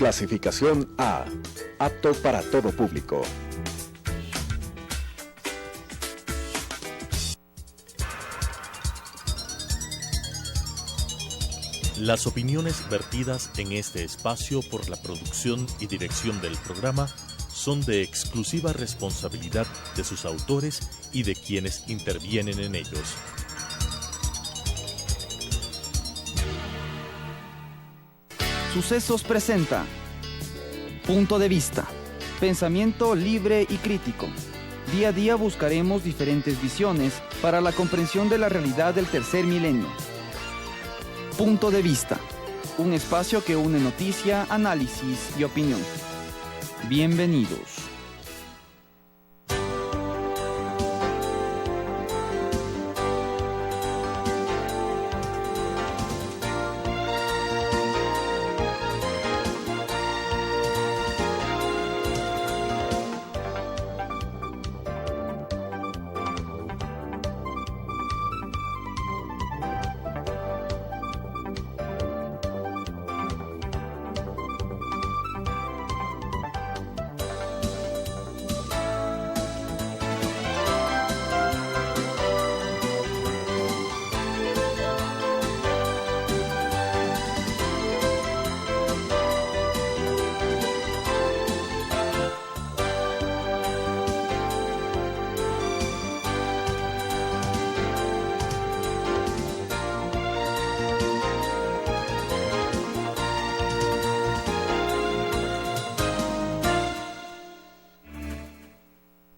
Clasificación A. Apto para todo público. Las opiniones vertidas en este espacio por la producción y dirección del programa son de exclusiva responsabilidad de sus autores y de quienes intervienen en ellos. Sucesos presenta Punto de Vista, pensamiento libre y crítico. Día a día buscaremos diferentes visiones para la comprensión de la realidad del tercer milenio. Punto de Vista, un espacio que une noticia, análisis y opinión. Bienvenidos.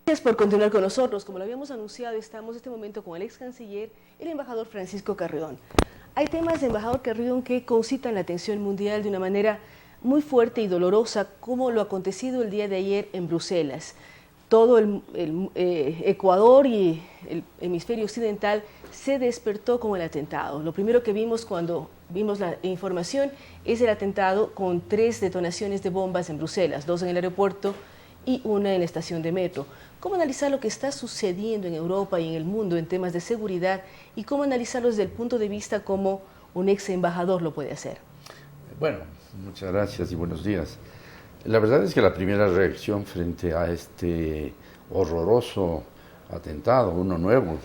Gracias por continuar con nosotros. Como lo habíamos anunciado, estamos en este momento con el ex canciller, el embajador Francisco Carrión. Hay temas, embajador Carrión, que concitan la atención mundial de una manera muy fuerte y dolorosa, como lo acontecido el día de ayer en Bruselas. Todo el Ecuador y el hemisferio occidental se despertó con el atentado. Lo primero que vimos cuando vimos la información es el atentado con 3 detonaciones de bombas en Bruselas, 2 en el aeropuerto y 1 en la estación de metro. ¿Cómo analizar lo que está sucediendo en Europa y en el mundo en temas de seguridad y cómo analizarlo desde el punto de vista como un ex embajador lo puede hacer? Bueno, muchas gracias y buenos días. La verdad es que la primera reacción frente a este horroroso atentado, uno nuevo,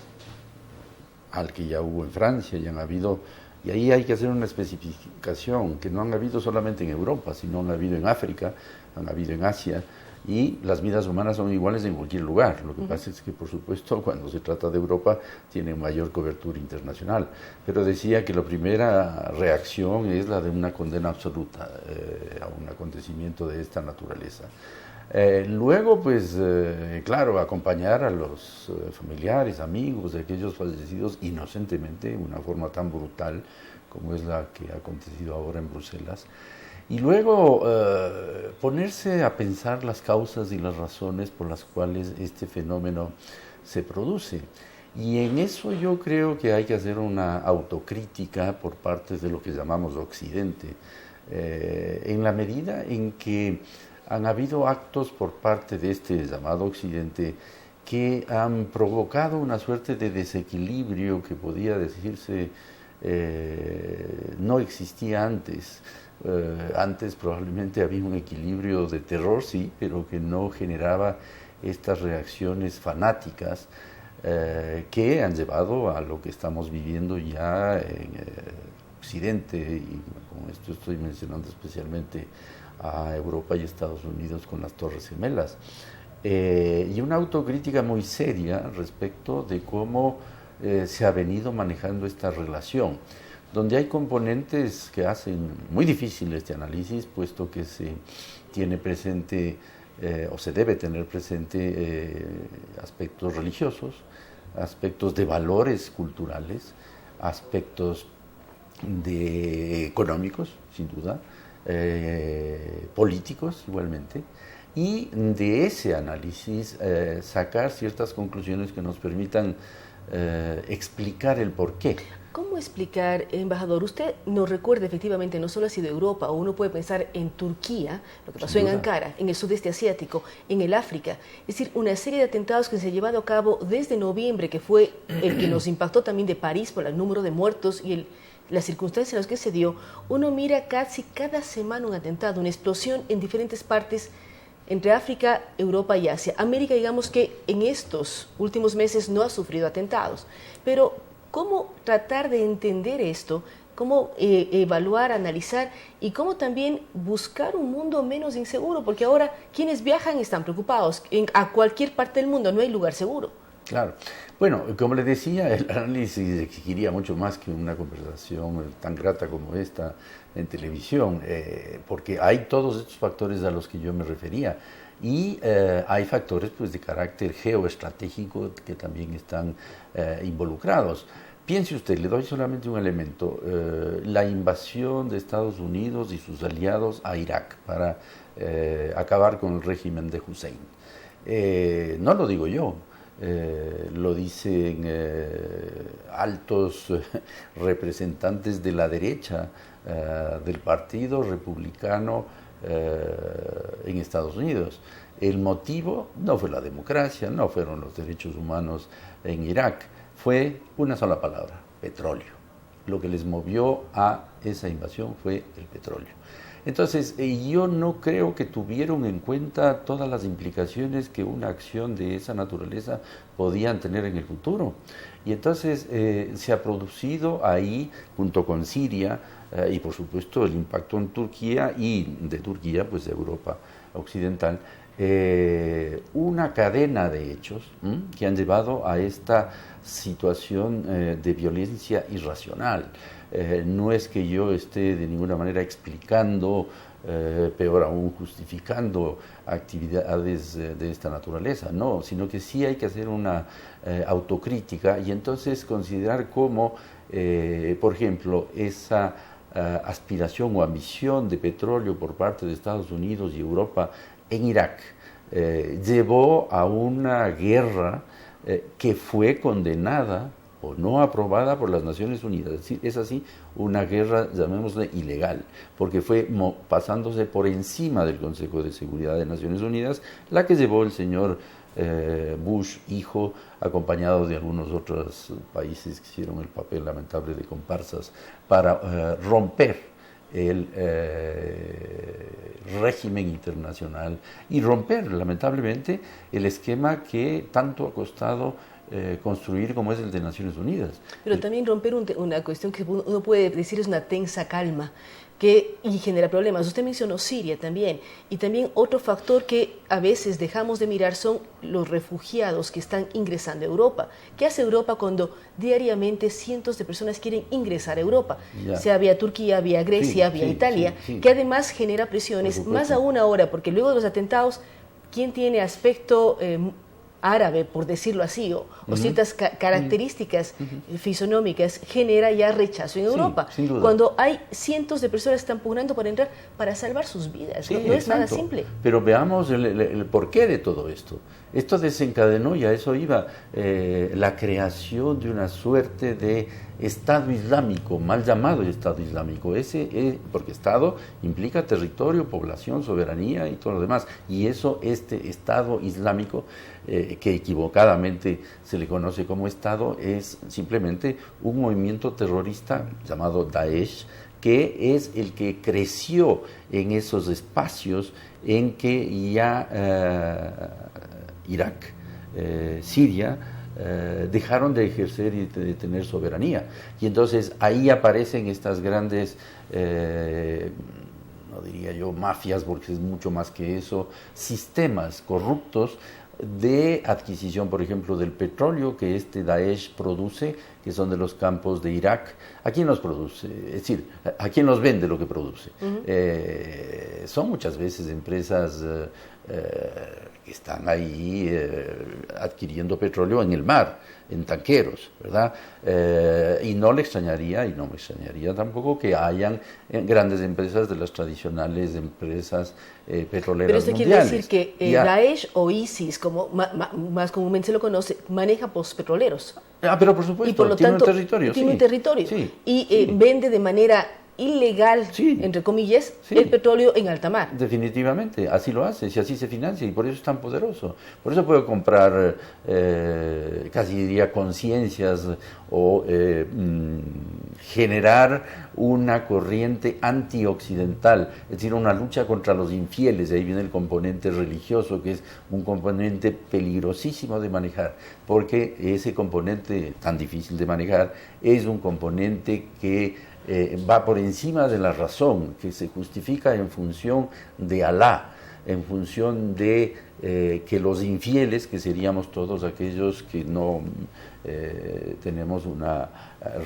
al que ya hubo en Francia, ya han habido, y ahí hay que hacer una especificación, que no han habido solamente en Europa, sino han habido en África, han habido en Asia, y las vidas humanas son iguales en cualquier lugar. Lo que pasa es que, por supuesto, cuando se trata de Europa, tiene mayor cobertura internacional. Pero decía que la primera reacción es la de una condena absoluta a un acontecimiento de esta naturaleza. Luego, pues, claro, acompañar a los familiares, amigos de aquellos fallecidos inocentemente, de una forma tan brutal como es la que ha acontecido ahora en Bruselas. Y luego ponerse a pensar las causas y las razones por las cuales este fenómeno se produce. Y en eso yo creo que hay que hacer una autocrítica por parte de lo que llamamos Occidente, en la medida en que han habido actos por parte de este llamado Occidente que han provocado una suerte de desequilibrio que podía decirse no existía antes. Antes probablemente había un equilibrio de terror, sí, pero que no generaba estas reacciones fanáticas que han llevado a lo que estamos viviendo ya en Occidente, y con esto estoy mencionando especialmente a Europa y Estados Unidos con las Torres Gemelas, y una autocrítica muy seria respecto de cómo se ha venido manejando esta relación, donde hay componentes que hacen muy difícil este análisis, puesto que se tiene presente o se debe tener presente aspectos religiosos, aspectos de valores culturales, aspectos económicos, sin duda, políticos igualmente, y de ese análisis sacar ciertas conclusiones que nos permitan explicar el porqué. ¿Cómo explicar, embajador? Usted nos recuerda efectivamente, no solo ha sido Europa, o uno puede pensar en Turquía, lo que pasó en Ankara, en el sudeste asiático, en el África, es decir, una serie de atentados que se han llevado a cabo desde noviembre, que fue el que nos impactó también de París por el número de muertos y el las circunstancias en las que se dio, uno mira casi cada semana un atentado, una explosión en diferentes partes entre África, Europa y Asia. América, digamos que en estos últimos meses no ha sufrido atentados, pero ¿cómo tratar de entender esto? ¿Cómo evaluar, analizar y cómo también buscar un mundo menos inseguro? Porque ahora quienes viajan están preocupados. A cualquier parte del mundo no hay lugar seguro. Claro. Bueno, como les decía, el análisis exigiría mucho más que una conversación tan grata como esta en televisión, porque hay todos estos factores a los que yo me refería. Y hay factores pues, de carácter geoestratégico que también están involucrados. Piense usted, le doy solamente un elemento, la invasión de Estados Unidos y sus aliados a Irak para acabar con el régimen de Hussein. No lo digo yo, lo dicen altos representantes de la derecha del Partido Republicano en Estados Unidos. El motivo no fue la democracia, no fueron los derechos humanos en Irak, fue una sola palabra, petróleo. Lo que les movió a esa invasión fue el petróleo. Entonces, yo no creo que tuvieron en cuenta todas las implicaciones que una acción de esa naturaleza podían tener en el futuro. Y entonces se ha producido ahí, junto con Siria, y por supuesto el impacto en Turquía y de Turquía, pues de Europa Occidental, una cadena de hechos que han llevado a esta situación de violencia irracional. No es que yo esté de ninguna manera explicando, peor aún justificando actividades de esta naturaleza, no, sino que sí hay que hacer una autocrítica y entonces considerar cómo, por ejemplo, esa aspiración o ambición de petróleo por parte de Estados Unidos y Europa en Irak llevó a una guerra que fue condenada o no aprobada por las Naciones Unidas. Es así, una guerra, llamémosle, ilegal, porque fue pasándose por encima del Consejo de Seguridad de Naciones Unidas, la que llevó el señor Bush, hijo, acompañado de algunos otros países que hicieron el papel lamentable de comparsas, para romper el régimen internacional y romper, lamentablemente, el esquema que tanto ha costado construir como es el de Naciones Unidas. Pero también romper una cuestión que uno puede decir es una tensa calma y genera problemas. Usted mencionó Siria también, y también otro factor que a veces dejamos de mirar son los refugiados que están ingresando a Europa. ¿Qué hace Europa cuando diariamente cientos de personas quieren ingresar a Europa? Sea vía Turquía, vía Grecia, vía Italia, que además genera presiones, más aún ahora, porque luego de los atentados, ¿quién tiene aspecto árabe, por decirlo así, o ciertas características fisonómicas, genera ya rechazo en Europa? Sin duda. Cuando hay cientos de personas que están pugnando para entrar, para salvar sus vidas. No es nada simple. Pero veamos el porqué de todo esto. Esto desencadenó, y a eso iba, la creación de una suerte de Estado Islámico, mal llamado Estado Islámico, porque Estado implica territorio, población, soberanía y todo lo demás, y eso, este Estado Islámico, que equivocadamente se le conoce como Estado, es simplemente un movimiento terrorista llamado Daesh, que es el que creció en esos espacios en que ya Irak, Siria, dejaron de ejercer y de tener soberanía. Y entonces ahí aparecen estas grandes, no diría yo mafias, porque es mucho más que eso, sistemas corruptos de adquisición, por ejemplo, del petróleo que este Daesh produce, que son de los campos de Irak. ¿A quién los produce? Es decir, ¿a quién los vende lo que produce? Son muchas veces empresas que están ahí adquiriendo petróleo en el mar, en tanqueros, ¿verdad? Y no le extrañaría, y no me extrañaría tampoco, que hayan grandes empresas de las tradicionales empresas petroleras Pero esto mundiales. quiere decir que Daesh o ISIS, como más comúnmente se lo conoce, maneja petroleros. Pero por supuesto, Y por lo tiene tanto, un territorio. Tiene un territorio. Sí, Y vende de manera ilegal, Sí. entre comillas, Sí. el petróleo en alta mar. Definitivamente, así lo hace, si así se financia, y por eso es tan poderoso. Por eso puede comprar, casi diría, conciencias o generar una corriente antioccidental, es decir, una lucha contra los infieles. Ahí viene el componente religioso, que es un componente peligrosísimo de manejar, porque ese componente tan difícil de manejar es un componente que va por encima de la razón, que se justifica en función de Alá, en función de que los infieles, que seríamos todos aquellos que no tenemos una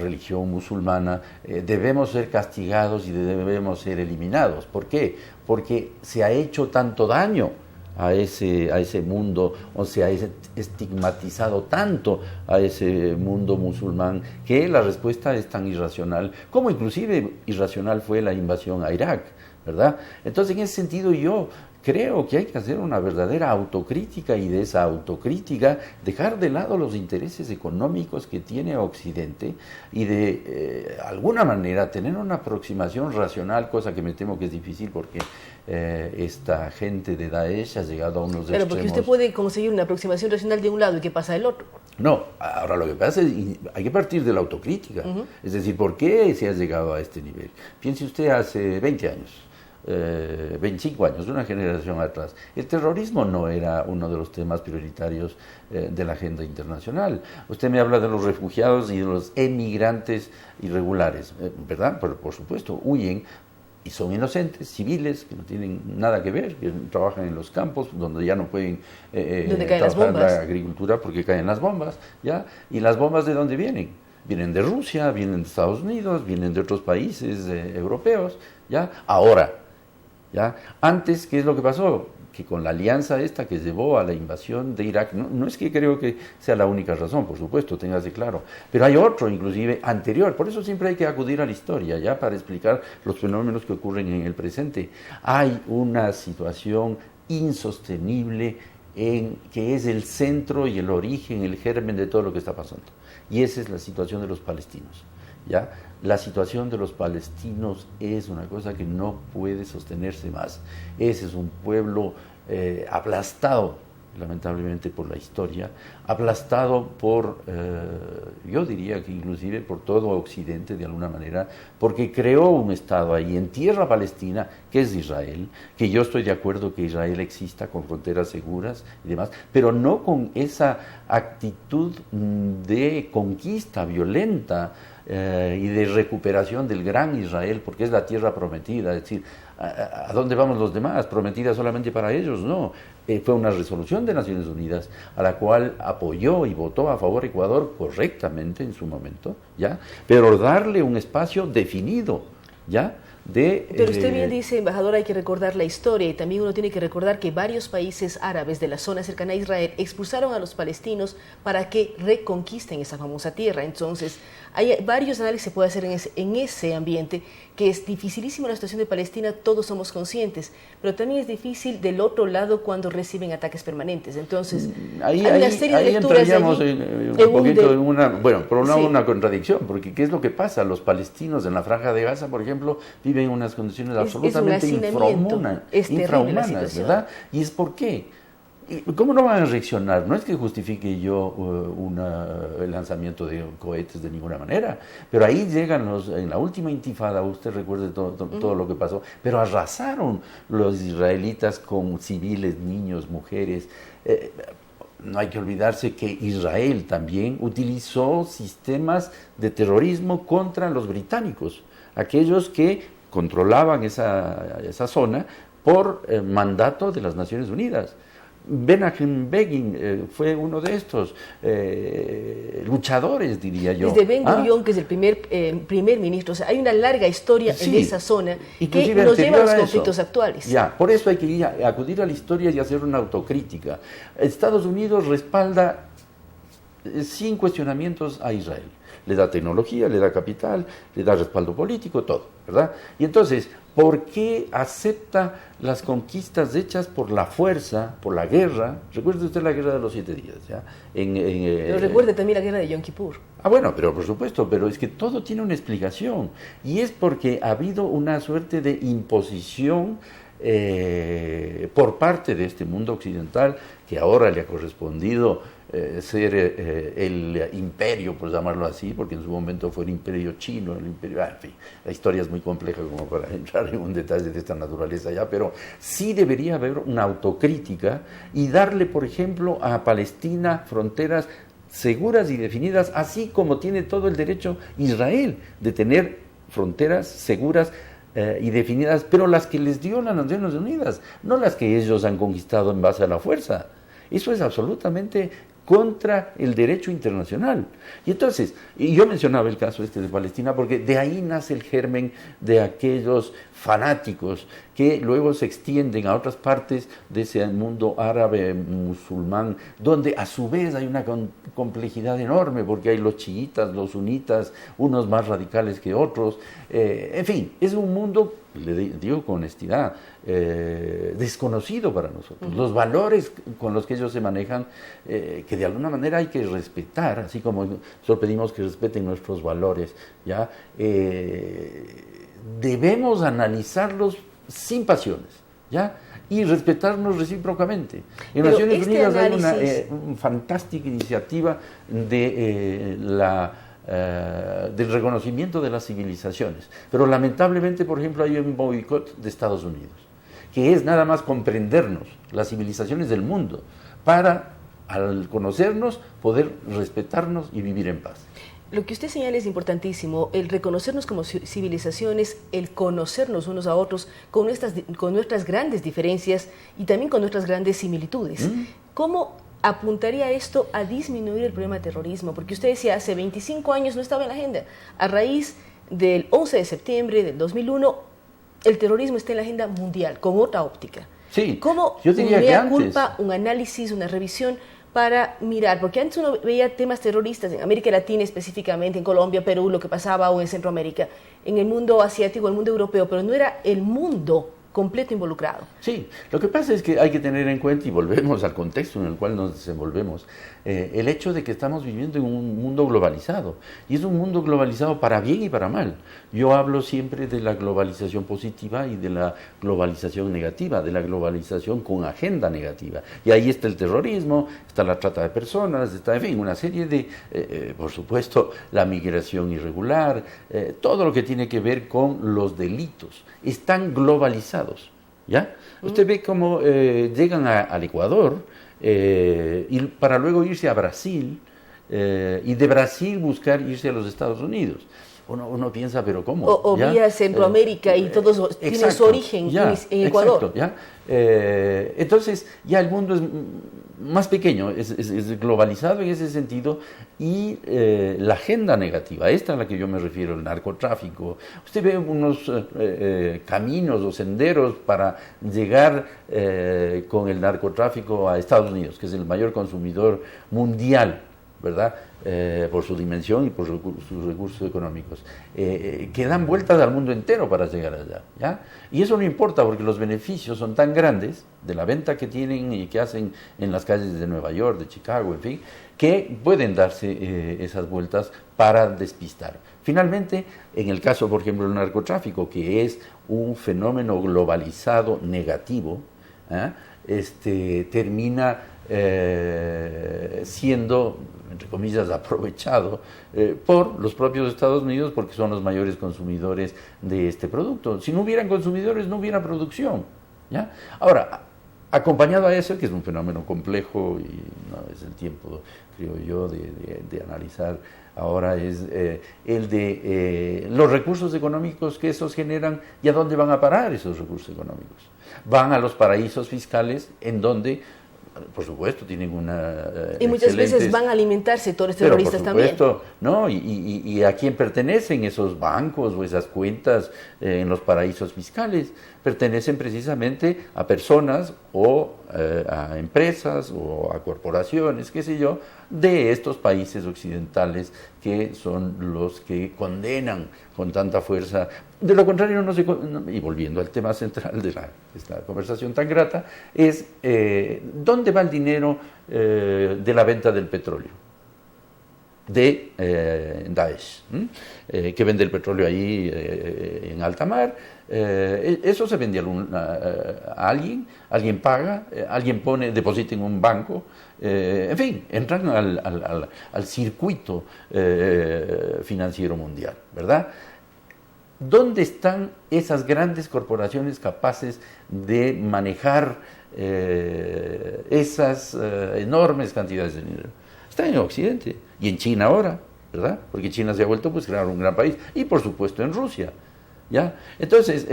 religión musulmana, debemos ser castigados y debemos ser eliminados. ¿Por qué? Porque se ha hecho tanto daño a ese mundo, o se ha estigmatizado tanto a ese mundo musulmán, que la respuesta es tan irracional, como inclusive irracional fue la invasión a Irak, ¿verdad? Entonces, en ese sentido, yo creo que hay que hacer una verdadera autocrítica, y de esa autocrítica dejar de lado los intereses económicos que tiene Occidente y de alguna manera tener una aproximación racional, cosa que me temo que es difícil porque esta gente de Daesh ha llegado a unos extremos. Pero porque usted puede conseguir una aproximación racional de un lado y qué pasa del otro. No, ahora lo que pasa es que hay que partir de la autocrítica. Es decir, ¿por qué se ha llegado a este nivel? Piense usted hace 20 años. 25 años, una generación atrás, el terrorismo no era uno de los temas prioritarios de la agenda internacional. Usted me habla de los refugiados y de los emigrantes irregulares, ¿verdad? Por supuesto, huyen y son inocentes, civiles, que no tienen nada que ver, que trabajan en los campos, donde ya no pueden trabajar en la agricultura porque caen las bombas, ¿ya? ¿Y las bombas de dónde vienen? Vienen de Rusia, vienen de Estados Unidos, vienen de otros países europeos, ¿ya? Ahora, ¿ya? Antes, ¿qué es lo que pasó? Que con la alianza esta que llevó a la invasión de Irak, no es que creo que sea la única razón, por supuesto, téngase claro, pero hay otro inclusive anterior. Por eso siempre hay que acudir a la historia, ya, para explicar los fenómenos que ocurren en el presente. Hay una situación insostenible que es el centro y el origen, el germen de todo lo que está pasando, y esa es la situación de los palestinos, ¿ya? La situación de los palestinos es una cosa que no puede sostenerse más. Ese es un pueblo aplastado, lamentablemente, por la historia, aplastado por, yo diría que inclusive por todo Occidente de alguna manera, porque creó un Estado ahí en tierra palestina, que es Israel, que yo estoy de acuerdo que Israel exista con fronteras seguras y demás, pero no con esa actitud de conquista violenta y de recuperación del gran Israel, porque es la tierra prometida. Es decir, ¿a dónde vamos los demás? ¿Prometida solamente para ellos? No. Fue una resolución de Naciones Unidas a la cual apoyó y votó a favor Ecuador correctamente en su momento, ¿ya? Pero darle un espacio definido, ¿ya? Pero usted bien dice, embajador, hay que recordar la historia, y también uno tiene que recordar que varios países árabes de la zona cercana a Israel expulsaron a los palestinos para que reconquisten esa famosa tierra. Entonces, hay varios análisis que se puede hacer en ese ambiente, que es dificilísimo la situación de Palestina, todos somos conscientes, pero también es difícil del otro lado cuando reciben ataques permanentes. Entonces, hay una serie de lecturas entraríamos un poquito en una, bueno, por un lado, sí, una contradicción, porque ¿qué es lo que pasa? Los palestinos en la Franja de Gaza, por ejemplo, viven en unas condiciones absolutamente infrahumanas, ¿verdad? ¿Y es por qué? ¿Cómo no van a reaccionar? No es que justifique yo el lanzamiento de cohetes de ninguna manera, pero ahí llegan en la última intifada, usted recuerde todo lo que pasó, pero arrasaron los israelitas con civiles, niños, mujeres. No hay que olvidarse que Israel también utilizó sistemas de terrorismo contra los británicos, aquellos que controlaban esa zona por mandato de las Naciones Unidas. Menachem Begin fue uno de estos luchadores, diría yo. Desde Ben Gurión, que es el primer ministro, o sea, hay una larga historia en esa zona que nos lleva a los conflictos actuales. Ya, por eso hay que acudir a la historia y hacer una autocrítica. Estados Unidos respalda sin cuestionamientos a Israel. Le da tecnología, le da capital, le da respaldo político, todo, ¿verdad? Y entonces, ¿por qué acepta las conquistas hechas por la fuerza, por la guerra? Recuerde usted la guerra de los 7 días, ¿ya? Pero recuerde también la guerra de Yom Kippur. Bueno, pero por supuesto, pero es que todo tiene una explicación. Y es porque ha habido una suerte de imposición por parte de este mundo occidental, que ahora le ha correspondido ser el imperio, por llamarlo así, porque en su momento fue el imperio chino, el imperio, en fin, la historia es muy compleja como para entrar en un detalle de esta naturaleza ya, pero sí debería haber una autocrítica y darle, por ejemplo, a Palestina fronteras seguras y definidas, así como tiene todo el derecho Israel de tener fronteras seguras y definidas, pero las que les dio las Naciones Unidas, no las que ellos han conquistado en base a la fuerza. Eso es absolutamente contra el derecho internacional. Y entonces, y yo mencionaba el caso de Palestina porque de ahí nace el germen de aquellos fanáticos que luego se extienden a otras partes de ese mundo árabe musulmán, donde a su vez hay una complejidad enorme, porque hay los chiitas, los sunitas, unos más radicales que otros, en fin, es un mundo, le digo con honestidad, desconocido para nosotros. Los valores con los que ellos se manejan, que de alguna manera hay que respetar, así como nosotros pedimos que respeten nuestros valores, ¿ya? Debemos analizarlos sin pasiones, ¿ya? Y respetarnos recíprocamente. En Naciones Unidas hay una fantástica iniciativa de del reconocimiento de las civilizaciones, pero lamentablemente, por ejemplo, hay un boicot de Estados Unidos, que es nada más comprendernos, las civilizaciones del mundo, para, al conocernos, poder respetarnos y vivir en paz. Lo que usted señala es importantísimo, el reconocernos como civilizaciones, el conocernos unos a otros con nuestras grandes diferencias y también con nuestras grandes similitudes. ¿Cómo apuntaría esto a disminuir el problema de terrorismo? Porque usted decía, hace 25 años no estaba en la agenda. A raíz del 11 de septiembre del 2001, el terrorismo está en la agenda mundial, con otra óptica. Sí, ¿Cómo yo diría que antes, culpa, un análisis, una revisión para mirar? Porque antes uno veía temas terroristas en América Latina específicamente, en Colombia, Perú, lo que pasaba, o en Centroamérica, en el mundo asiático, el mundo europeo, pero no era el mundo completo involucrado. Sí, lo que pasa es que hay que tener en cuenta, y volvemos al contexto en el cual nos desenvolvemos, el hecho de que estamos viviendo en un mundo globalizado, y es un mundo globalizado para bien y para mal. Yo hablo siempre de la globalización positiva y de la globalización negativa, de la globalización con agenda negativa, y ahí está el terrorismo, está la trata de personas, está, en fin, una serie de, por supuesto, la migración irregular, todo lo que tiene que ver con los delitos, están globalizados, ¿ya? Usted ve cómo llegan al Ecuador y para luego irse a Brasil y de Brasil buscar irse a los Estados Unidos. Uno piensa, pero ¿cómo? O vía Centroamérica y todos tienen su origen en Ecuador. Exacto, ¿ya? Entonces ya el mundo es más pequeño, es globalizado en ese sentido, y la agenda negativa, esta a la que yo me refiero, el narcotráfico. Usted ve unos caminos o senderos para llegar con el narcotráfico a Estados Unidos, que es el mayor consumidor mundial, ¿verdad? Por su dimensión y por sus recursos económicos, que dan vueltas al mundo entero para llegar allá, ¿ya? Y eso no importa, porque los beneficios son tan grandes de la venta que tienen y que hacen en las calles de Nueva York, de Chicago, en fin, que pueden darse esas vueltas para despistar. Finalmente, en el caso, por ejemplo, del narcotráfico, que es un fenómeno globalizado negativo, termina siendo, entre comillas, aprovechado por los propios Estados Unidos, porque son los mayores consumidores de este producto. Si no hubieran consumidores, no hubiera producción, ¿ya? Ahora, acompañado a eso, que es un fenómeno complejo y no es el tiempo, creo yo, de analizar ahora, es el de los recursos económicos que esos generan y a dónde van a parar esos recursos económicos. Van a los paraísos fiscales, en donde por supuesto, tienen una y muchas veces van a alimentar sectores terroristas también. Por supuesto, ¿no? Y a quién pertenecen esos bancos o esas cuentas en los paraísos fiscales. Pertenecen precisamente a personas o a empresas o a corporaciones, qué sé yo, de estos países occidentales que son los que condenan con tanta fuerza. De lo contrario, y volviendo al tema central de esta conversación tan grata, es ¿dónde va el dinero de la venta del petróleo? De Daesh, que vende el petróleo ahí en alta mar. Eso se vende a alguien paga, alguien deposita en un banco, en fin, entran al circuito financiero mundial, ¿verdad? ¿Dónde están esas grandes corporaciones capaces de manejar esas enormes cantidades de dinero? Están en Occidente y en China ahora, ¿verdad? Porque China se ha vuelto, pues claro, un gran país. Y por supuesto en Rusia, ¿ya? Entonces,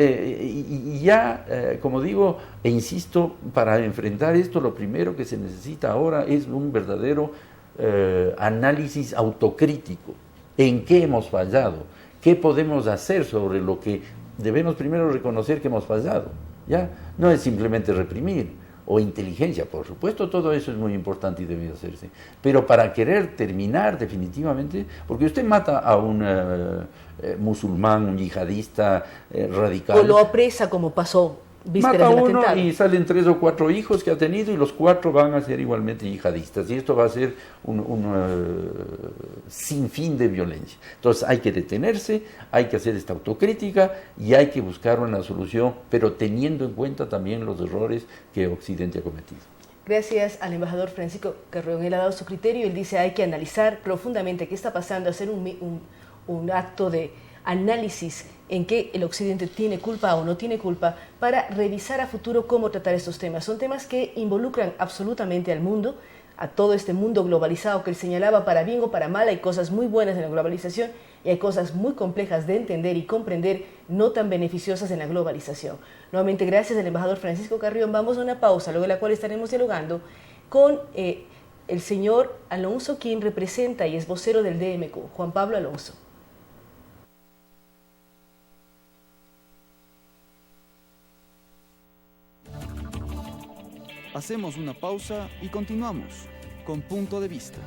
como digo e insisto, para enfrentar esto, lo primero que se necesita ahora es un verdadero análisis autocrítico. ¿En qué hemos fallado? ¿Qué podemos hacer sobre lo que debemos primero reconocer que hemos fallado? ¿Ya? No es simplemente reprimir o inteligencia, por supuesto, todo eso es muy importante y debe hacerse, pero para querer terminar definitivamente, porque usted mata a un musulmán, un yihadista radical, o lo apresa como pasó vísperas mata del uno atentado, y salen 3 o 4 hijos que ha tenido y los 4 van a ser igualmente yihadistas y esto va a ser un sinfín de violencia. Entonces hay que detenerse, hay que hacer esta autocrítica y hay que buscar una solución, pero teniendo en cuenta también los errores que Occidente ha cometido. Gracias al embajador Francisco Carrión. Él ha dado su criterio. Él dice hay que analizar profundamente qué está pasando, hacer un acto de análisis en qué el Occidente tiene culpa o no tiene culpa para revisar a futuro cómo tratar estos temas. Son temas que involucran absolutamente al mundo, a todo este mundo globalizado que él señalaba, para bien o para mal. Hay cosas muy buenas en la globalización y hay cosas muy complejas de entender y comprender, no tan beneficiosas en la globalización. Nuevamente, gracias al embajador Francisco Carrión. Vamos a una pausa, luego de la cual estaremos dialogando con el señor Alonso, quien representa y es vocero del DMQ, Juan Pablo Alonso. Hacemos una pausa y continuamos con Punto de Vista.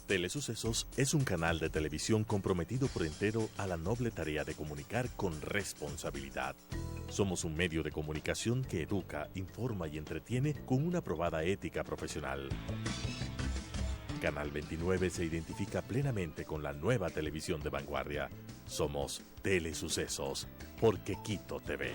Telesucesos es un canal de televisión comprometido por entero a la noble tarea de comunicar con responsabilidad. Somos un medio de comunicación que educa, informa y entretiene con una probada ética profesional. Canal 29 se identifica plenamente con la nueva televisión de vanguardia. Somos Telesucesos, porque Quito TV.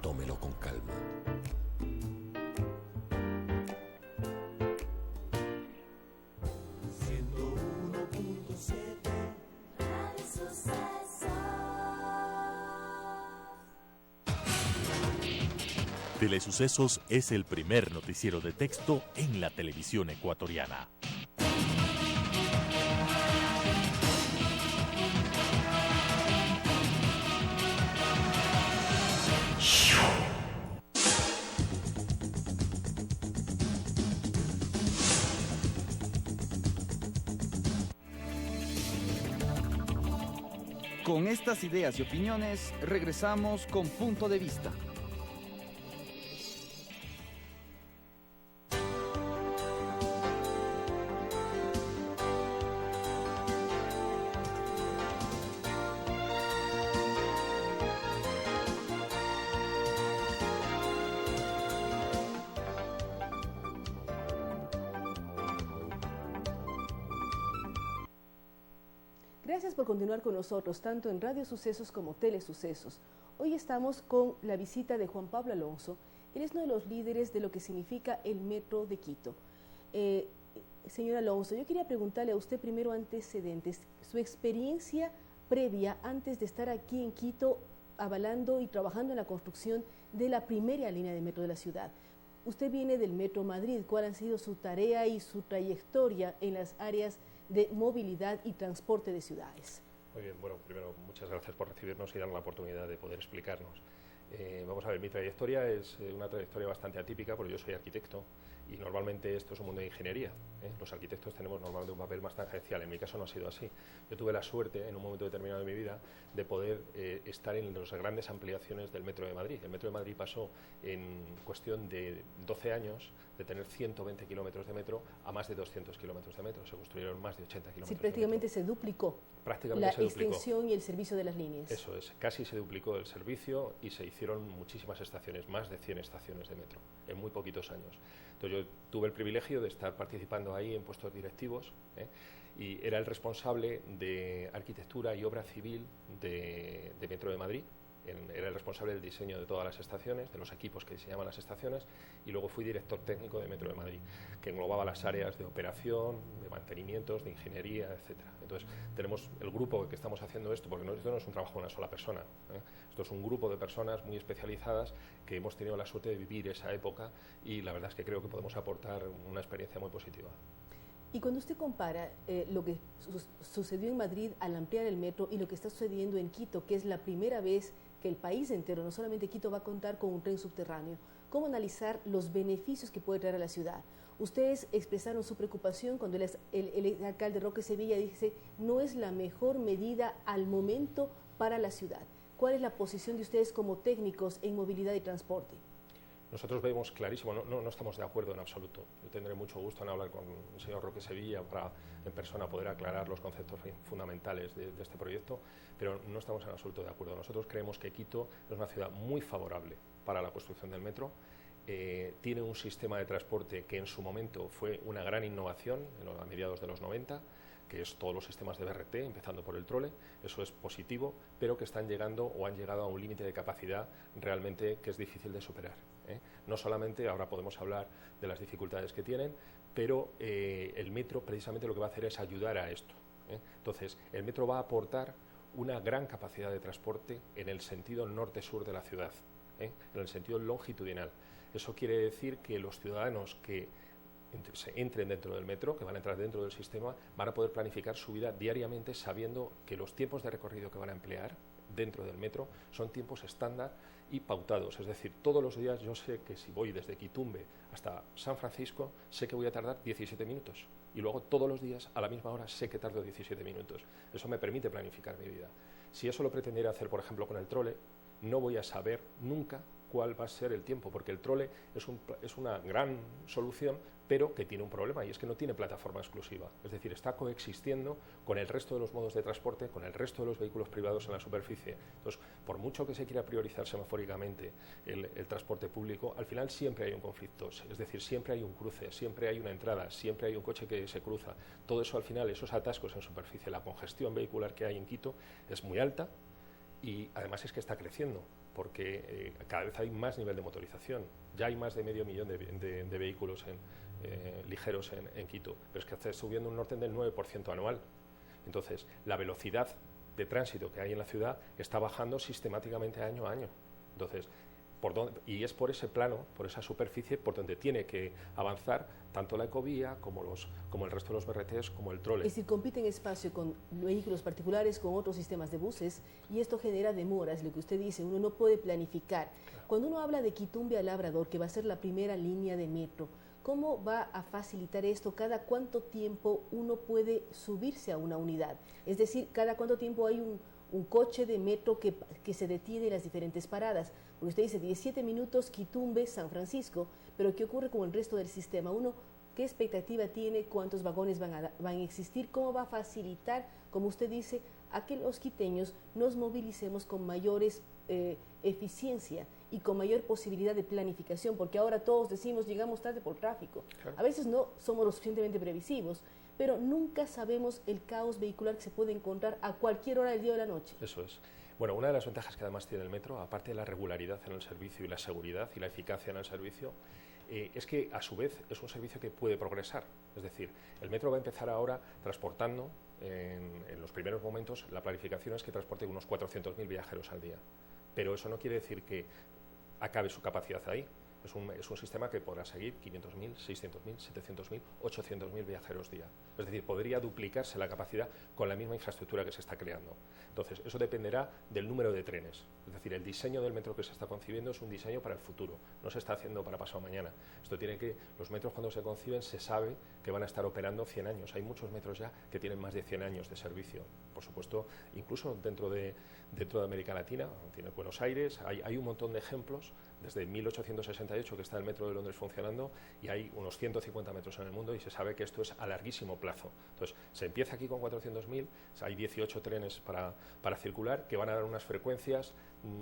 Tómelo con calma. Telesucesos es el primer noticiero de texto en la televisión ecuatoriana. Con estas ideas y opiniones, regresamos con Punto de Vista. Gracias por continuar con nosotros, tanto en Radio Sucesos como Telesucesos. Hoy estamos con la visita de Juan Pablo Alonso. Él es uno de los líderes de lo que significa el Metro de Quito. Señor Alonso, yo quería preguntarle a usted primero antecedentes, su experiencia previa antes de estar aquí en Quito avalando y trabajando en la construcción de la primera línea de metro de la ciudad. Usted viene del Metro Madrid. ¿Cuál ha sido su tarea y su trayectoria en las áreas de movilidad y transporte de ciudades? Muy bien, bueno, primero muchas gracias por recibirnos y darnos la oportunidad de poder explicarnos. Vamos a ver, mi trayectoria es una trayectoria bastante atípica porque yo soy arquitecto y normalmente esto es un mundo de ingeniería. Los arquitectos tenemos normalmente un papel más tangencial, en mi caso no ha sido así. Yo tuve la suerte en un momento determinado de mi vida de poder estar en las grandes ampliaciones del Metro de Madrid. El Metro de Madrid pasó en cuestión de 12 años de tener 120 kilómetros de metro a más de 200 kilómetros de metro. Se construyeron más de 80 kilómetros. Sí, prácticamente se duplicó la extensión y el servicio de las líneas. Eso es, casi se duplicó el servicio y se hicieron muchísimas estaciones, más de 100 estaciones de metro en muy poquitos años. Entonces yo tuve el privilegio de estar participando ahí en puestos directivos y era el responsable de arquitectura y obra civil de Metro de Madrid. Era el responsable del diseño de todas las estaciones, de los equipos que diseñaban las estaciones, y luego fui director técnico de Metro de Madrid, que englobaba las áreas de operación, de mantenimientos, de ingeniería, etcétera. Entonces, tenemos el grupo que estamos haciendo esto, porque esto no es un trabajo de una sola persona, esto es un grupo de personas muy especializadas que hemos tenido la suerte de vivir esa época y la verdad es que creo que podemos aportar una experiencia muy positiva. Y cuando usted compara lo que sucedió en Madrid al ampliar el metro y lo que está sucediendo en Quito, que es la primera vez que el país entero, no solamente Quito, va a contar con un tren subterráneo, ¿cómo analizar los beneficios que puede traer a la ciudad? Ustedes expresaron su preocupación cuando el alcalde Roque Sevilla dice no es la mejor medida al momento para la ciudad. ¿Cuál es la posición de ustedes como técnicos en movilidad y transporte? Nosotros vemos clarísimo, no estamos de acuerdo en absoluto. Yo tendré mucho gusto en hablar con el señor Roque Sevilla para en persona poder aclarar los conceptos fundamentales de este proyecto, pero no estamos en absoluto de acuerdo. Nosotros creemos que Quito es una ciudad muy favorable para la construcción del metro. Tiene un sistema de transporte que en su momento fue una gran innovación a mediados de los 90, que es todos los sistemas de BRT, empezando por el trole. Eso es positivo, pero que están llegando o han llegado a un límite de capacidad realmente que es difícil de superar. No solamente ahora podemos hablar de las dificultades que tienen, pero el metro precisamente lo que va a hacer es ayudar a esto. Entonces, el metro va a aportar una gran capacidad de transporte en el sentido norte-sur de la ciudad, en el sentido longitudinal. Eso quiere decir que los ciudadanos que entren dentro del metro, que van a entrar dentro del sistema, van a poder planificar su vida diariamente sabiendo que los tiempos de recorrido que van a emplear dentro del metro son tiempos estándar y pautados. Es decir, todos los días yo sé que si voy desde Quitumbe hasta San Francisco, sé que voy a tardar 17 minutos. Y luego todos los días, a la misma hora, sé que tardo 17 minutos. Eso me permite planificar mi vida. Si eso lo pretendiera hacer, por ejemplo, con el trole, no voy a saber nunca cuál va a ser el tiempo, porque el trole es una gran solución, pero que tiene un problema, y es que no tiene plataforma exclusiva. Es decir, está coexistiendo con el resto de los modos de transporte, con el resto de los vehículos privados en la superficie. Entonces, por mucho que se quiera priorizar semafóricamente el transporte público, al final siempre hay un conflicto. Es decir, siempre hay un cruce, siempre hay una entrada, siempre hay un coche que se cruza. Todo eso, al final, esos atascos en superficie, la congestión vehicular que hay en Quito es muy alta, y además es que está creciendo, porque cada vez hay más nivel de motorización. Ya hay más de 500.000 de vehículos ligeros en Quito, pero es que está subiendo un orden del 9% anual. Entonces, la velocidad de tránsito que hay en la ciudad está bajando sistemáticamente año a año. Entonces, y es por ese plano, por esa superficie, por donde tiene que avanzar tanto la ecovía como el resto de los BRTs, como el trole. Es decir, compiten espacio con vehículos particulares, con otros sistemas de buses, y esto genera demoras, lo que usted dice, uno no puede planificar. Claro. Cuando uno habla de Quitumbe a Labrador, que va a ser la primera línea de metro, ¿cómo va a facilitar esto? ¿Cada cuánto tiempo uno puede subirse a una unidad? Es decir, ¿cada cuánto tiempo hay un coche de metro que se detiene en las diferentes paradas? Porque usted dice 17 minutos Quitumbe, San Francisco, pero ¿qué ocurre con el resto del sistema? Uno, ¿qué expectativa tiene? ¿Cuántos vagones van a existir? ¿Cómo va a facilitar, como usted dice, a que los quiteños nos movilicemos con mayores eficiencia y con mayor posibilidad de planificación? Porque ahora todos decimos llegamos tarde por tráfico. Claro. A veces no somos lo suficientemente previsivos, pero nunca sabemos el caos vehicular que se puede encontrar a cualquier hora del día o de la noche. Eso es. Bueno, una de las ventajas que además tiene el metro, aparte de la regularidad en el servicio y la seguridad y la eficacia en el servicio, es que a su vez es un servicio que puede progresar. Es decir, el metro va a empezar ahora transportando, en los primeros momentos, la planificación es que transporte unos 400.000 viajeros al día. Pero eso no quiere decir que acabe su capacidad ahí. Es un sistema que podrá seguir 500.000, 600.000, 700.000, 800.000 viajeros día. Es decir, podría duplicarse la capacidad con la misma infraestructura que se está creando. Entonces, eso dependerá del número de trenes. Es decir, el diseño del metro que se está concibiendo es un diseño para el futuro. No se está haciendo para pasado mañana. Los metros cuando se conciben se sabe que van a estar operando 100 años. Hay muchos metros ya que tienen más de 100 años de servicio. Por supuesto, incluso dentro de América Latina, tiene Buenos Aires, hay un montón de ejemplos. Desde 1868 que está el metro de Londres funcionando y hay unos 150 metros en el mundo y se sabe que esto es a larguísimo plazo. Entonces, se empieza aquí con 400.000, hay 18 trenes para circular que van a dar unas frecuencias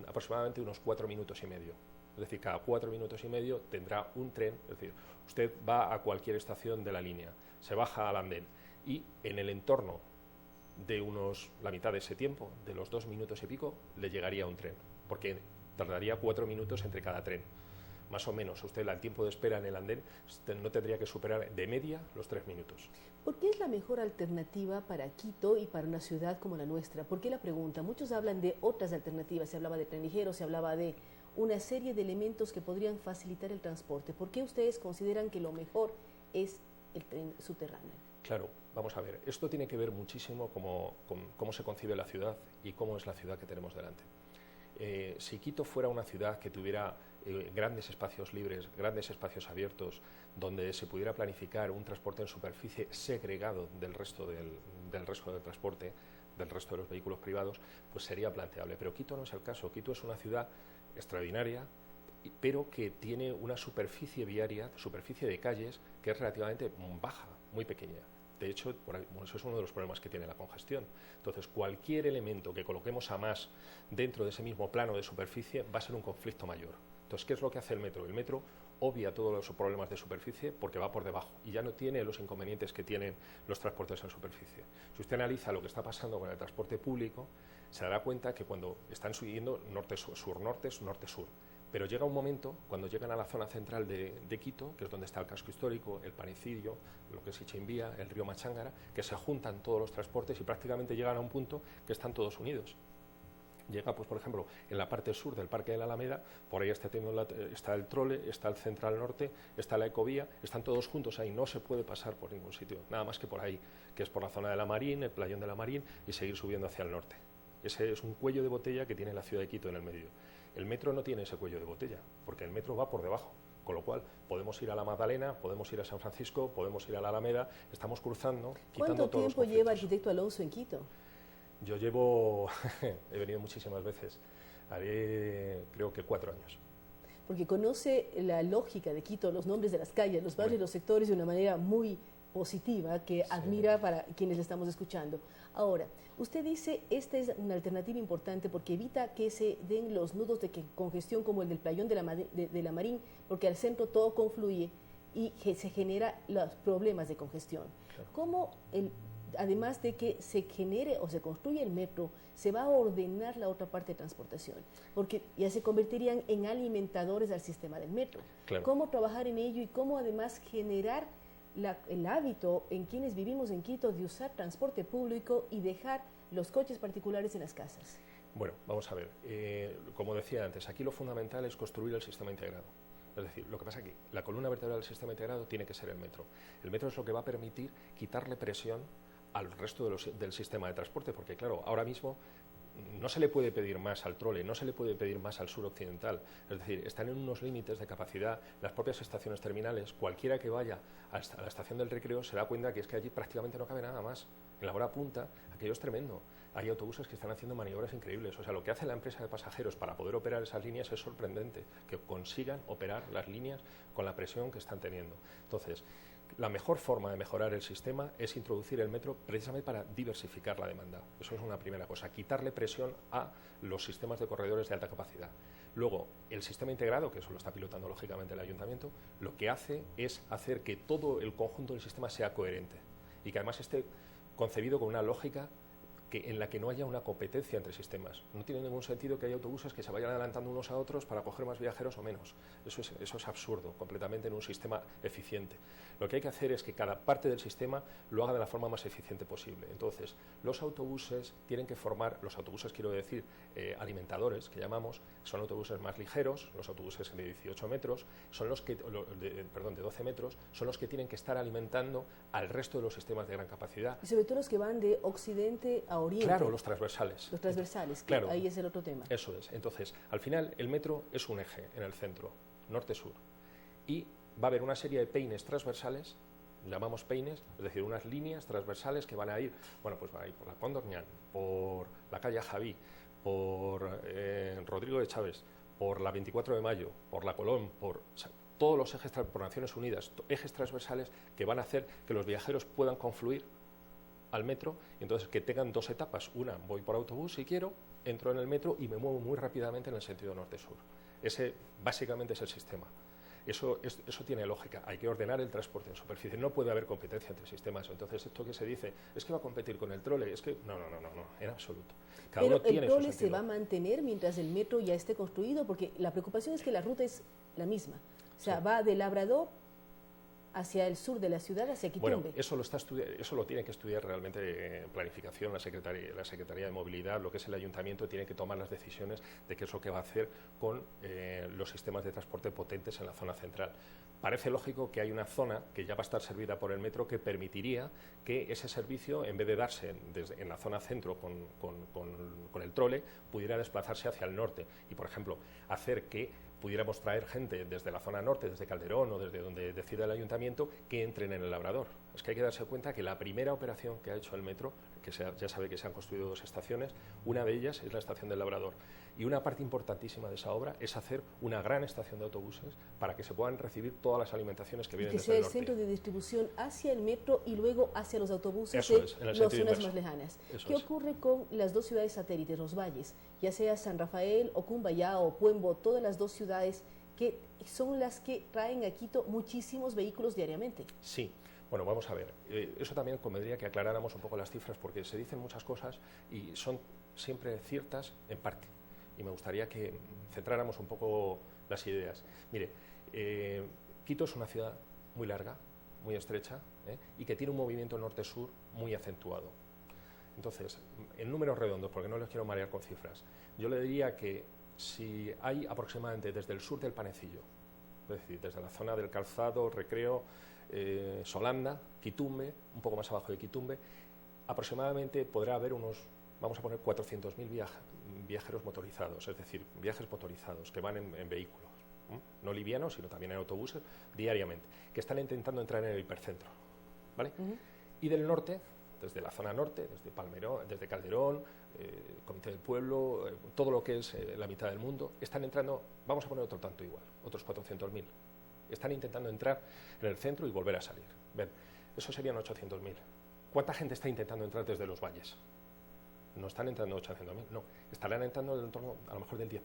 aproximadamente unos 4 minutos y medio. Es decir, cada 4 minutos y medio tendrá un tren, es decir, usted va a cualquier estación de la línea, se baja al andén y en el entorno de la mitad de ese tiempo, de los 2 minutos y pico, le llegaría un tren, porque tardaría 4 minutos entre cada tren. Más o menos, usted el tiempo de espera en el andén no tendría que superar de media los 3 minutos. ¿Por qué es la mejor alternativa para Quito y para una ciudad como la nuestra? ¿Por qué la pregunta? Muchos hablan de otras alternativas, se hablaba de tren ligero, se hablaba de una serie de elementos que podrían facilitar el transporte. ¿Por qué ustedes consideran que lo mejor es el tren subterráneo? Claro, vamos a ver, esto tiene que ver muchísimo con cómo se concibe la ciudad y cómo es la ciudad que tenemos delante. Si Quito fuera una ciudad que tuviera grandes espacios libres, grandes espacios abiertos, donde se pudiera planificar un transporte en superficie segregado del resto del transporte, del resto de los vehículos privados, pues sería planteable. Pero Quito no es el caso. Quito es una ciudad extraordinaria, pero que tiene una superficie viaria, superficie de calles, que es relativamente baja, muy pequeña. De hecho, eso es uno de los problemas que tiene la congestión. Entonces, cualquier elemento que coloquemos a más dentro de ese mismo plano de superficie va a ser un conflicto mayor. Entonces, ¿qué es lo que hace el metro? El metro obvia todos los problemas de superficie porque va por debajo y ya no tiene los inconvenientes que tienen los transportes en superficie. Si usted analiza lo que está pasando con el transporte público, se dará cuenta que cuando están subiendo norte-sur, sur-norte, norte-sur, pero llega un momento, cuando llegan a la zona central de Quito, que es donde está el casco histórico, el Panicidio, lo que es Ichimbía, el río Machángara, que se juntan todos los transportes y prácticamente llegan a un punto que están todos unidos. Llega, pues, por ejemplo, en la parte sur del Parque de la Alameda, por ahí está el trole, está el Central Norte, está la Ecovía, están todos juntos ahí, no se puede pasar por ningún sitio, nada más que por ahí, que es por la zona de la Marín, el playón de la Marín, y seguir subiendo hacia el norte. Ese es un cuello de botella que tiene la ciudad de Quito en el medio. El metro no tiene ese cuello de botella, porque el metro va por debajo, con lo cual podemos ir a la Magdalena, podemos ir a San Francisco, podemos ir a la Alameda, estamos cruzando, quitando todos los conflictos. ¿Cuánto tiempo lleva arquitecto Alonso en Quito? Yo he venido muchísimas veces, haré creo que 4 años. Porque conoce la lógica de Quito, los nombres de las calles, los barrios, los sectores de una manera muy positiva que admira para quienes le estamos escuchando. Ahora, usted dice, esta es una alternativa importante porque evita que se den los nudos de congestión como el del playón de la Marín, porque al centro todo confluye y se genera los problemas de congestión. Claro. ¿Cómo además de que se genere o se construye el metro, se va a ordenar la otra parte de transportación? Porque ya se convertirían en alimentadores al sistema del metro. Claro. ¿Cómo trabajar en ello y cómo además generar el hábito en quienes vivimos en Quito de usar transporte público y dejar los coches particulares en las casas? Bueno, vamos a ver. Como decía antes, aquí lo fundamental es construir el sistema integrado. Es decir, lo que pasa es que la columna vertebral del sistema integrado tiene que ser el metro. El metro es lo que va a permitir quitarle presión al resto del sistema de transporte, porque claro, ahora mismo no se le puede pedir más al trole, no se le puede pedir más al suroccidental, es decir, están en unos límites de capacidad. Las propias estaciones terminales, cualquiera que vaya a la estación del Recreo se da cuenta que es que allí prácticamente no cabe nada más. En la hora punta, aquello es tremendo. Hay autobuses que están haciendo maniobras increíbles. O sea, lo que hace la empresa de pasajeros para poder operar esas líneas es sorprendente, que consigan operar las líneas con la presión que están teniendo. Entonces, la mejor forma de mejorar el sistema es introducir el metro precisamente para diversificar la demanda. Eso es una primera cosa, quitarle presión a los sistemas de corredores de alta capacidad. Luego, el sistema integrado, que eso lo está pilotando lógicamente el ayuntamiento, lo que hace es hacer que todo el conjunto del sistema sea coherente. y que además esté concebido con una lógica en la que no haya una competencia entre sistemas. No tiene ningún sentido que haya autobuses que se vayan adelantando unos a otros para coger más viajeros o menos. Eso es absurdo, completamente en un sistema eficiente. Lo que hay que hacer es que cada parte del sistema lo haga de la forma más eficiente posible. Entonces, los autobuses tienen que formar, los autobuses quiero decir alimentadores, que llamamos, son autobuses más ligeros, los autobuses de 18 metros, son los que, de 12 metros, son los que tienen que estar alimentando al resto de los sistemas de gran capacidad. Y sobre todo los que van de occidente a oriente. Claro, los transversales. Los transversales, que claro, ahí es el otro tema. Eso es. Entonces, al final, el metro es un eje en el centro, norte-sur. Y va a haber una serie de peines transversales, llamamos peines, es decir, unas líneas transversales que van a ir, bueno, pues va a ir por la Pont d'Ornyan, por la calle Javí, por Rodrigo de Chávez, por la 24 de Mayo, por la Colón, por todos los ejes, por Naciones Unidas, ejes transversales que van a hacer que los viajeros puedan confluir al metro, y entonces que tengan dos etapas. Una, voy por autobús si quiero, entro en el metro y me muevo muy rápidamente en el sentido norte-sur. Ese básicamente es el sistema. Eso tiene lógica. Hay que ordenar el transporte en superficie. No puede haber competencia entre sistemas. Entonces, esto que se dice, es que va a competir con el trole, es que no, en absoluto. Cada Pero uno tiene el trole su se va a mantener mientras el metro ya esté construido, porque la preocupación es que la ruta es la misma. O sea, va de Labrador hacia el sur de la ciudad, hacia Quitumbe. Bueno, eso lo tiene que estudiar realmente en planificación la Secretaría de Movilidad, lo que es el Ayuntamiento, tiene que tomar las decisiones de qué es lo que va a hacer con los sistemas de transporte potentes en la zona central. Parece lógico que hay una zona que ya va a estar servida por el metro que permitiría que ese servicio, en vez de darse en la zona centro con el trole, pudiera desplazarse hacia el norte y, por ejemplo, hacer que pudiéramos traer gente desde la zona norte, desde Calderón o desde donde decida el Ayuntamiento, que entren en el Labrador. Es que hay que darse cuenta que la primera operación que ha hecho el metro, ya sabe que se han construido 2 estaciones, una de ellas es la estación del Labrador. Y una parte importantísima de esa obra es hacer una gran estación de autobuses para que se puedan recibir todas las alimentaciones que vienen desde el norte. Que sea el centro de distribución hacia el metro y luego hacia los autobuses en las zonas más lejanas. ¿Qué ocurre con las 2 ciudades satélites, los valles? Ya sea San Rafael o Cumbayá o Puembo, todas las 2 ciudades que son las que traen a Quito muchísimos vehículos diariamente. Sí. Bueno, vamos a ver, eso también convendría que aclaráramos un poco las cifras, porque se dicen muchas cosas y son siempre ciertas en parte. Y me gustaría que centráramos un poco las ideas. Mire, Quito es una ciudad muy larga, muy estrecha, y que tiene un movimiento norte-sur muy acentuado. Entonces, en números redondos, porque no les quiero marear con cifras, yo le diría que si hay aproximadamente desde el sur del Panecillo, es decir, desde la zona del Calzado, Recreo, Solanda, Quitumbe, un poco más abajo de Quitumbe, aproximadamente podrá haber unos, vamos a poner 400.000 viajeros motorizados, es decir, viajes motorizados que van en vehículos, no livianos, sino también en autobuses, diariamente, que están intentando entrar en el hipercentro, ¿vale? Y del norte, desde la zona norte, desde Palmerón, desde Calderón, Comité del Pueblo, todo lo que es la mitad del mundo, están entrando, vamos a poner otro tanto igual, otros 400.000. Están intentando entrar en el centro y volver a salir. Ven, eso serían 800.000. ¿Cuánta gente está intentando entrar desde los valles? No están entrando 800.000, no. Estarán entrando en torno, a lo mejor, del 10%.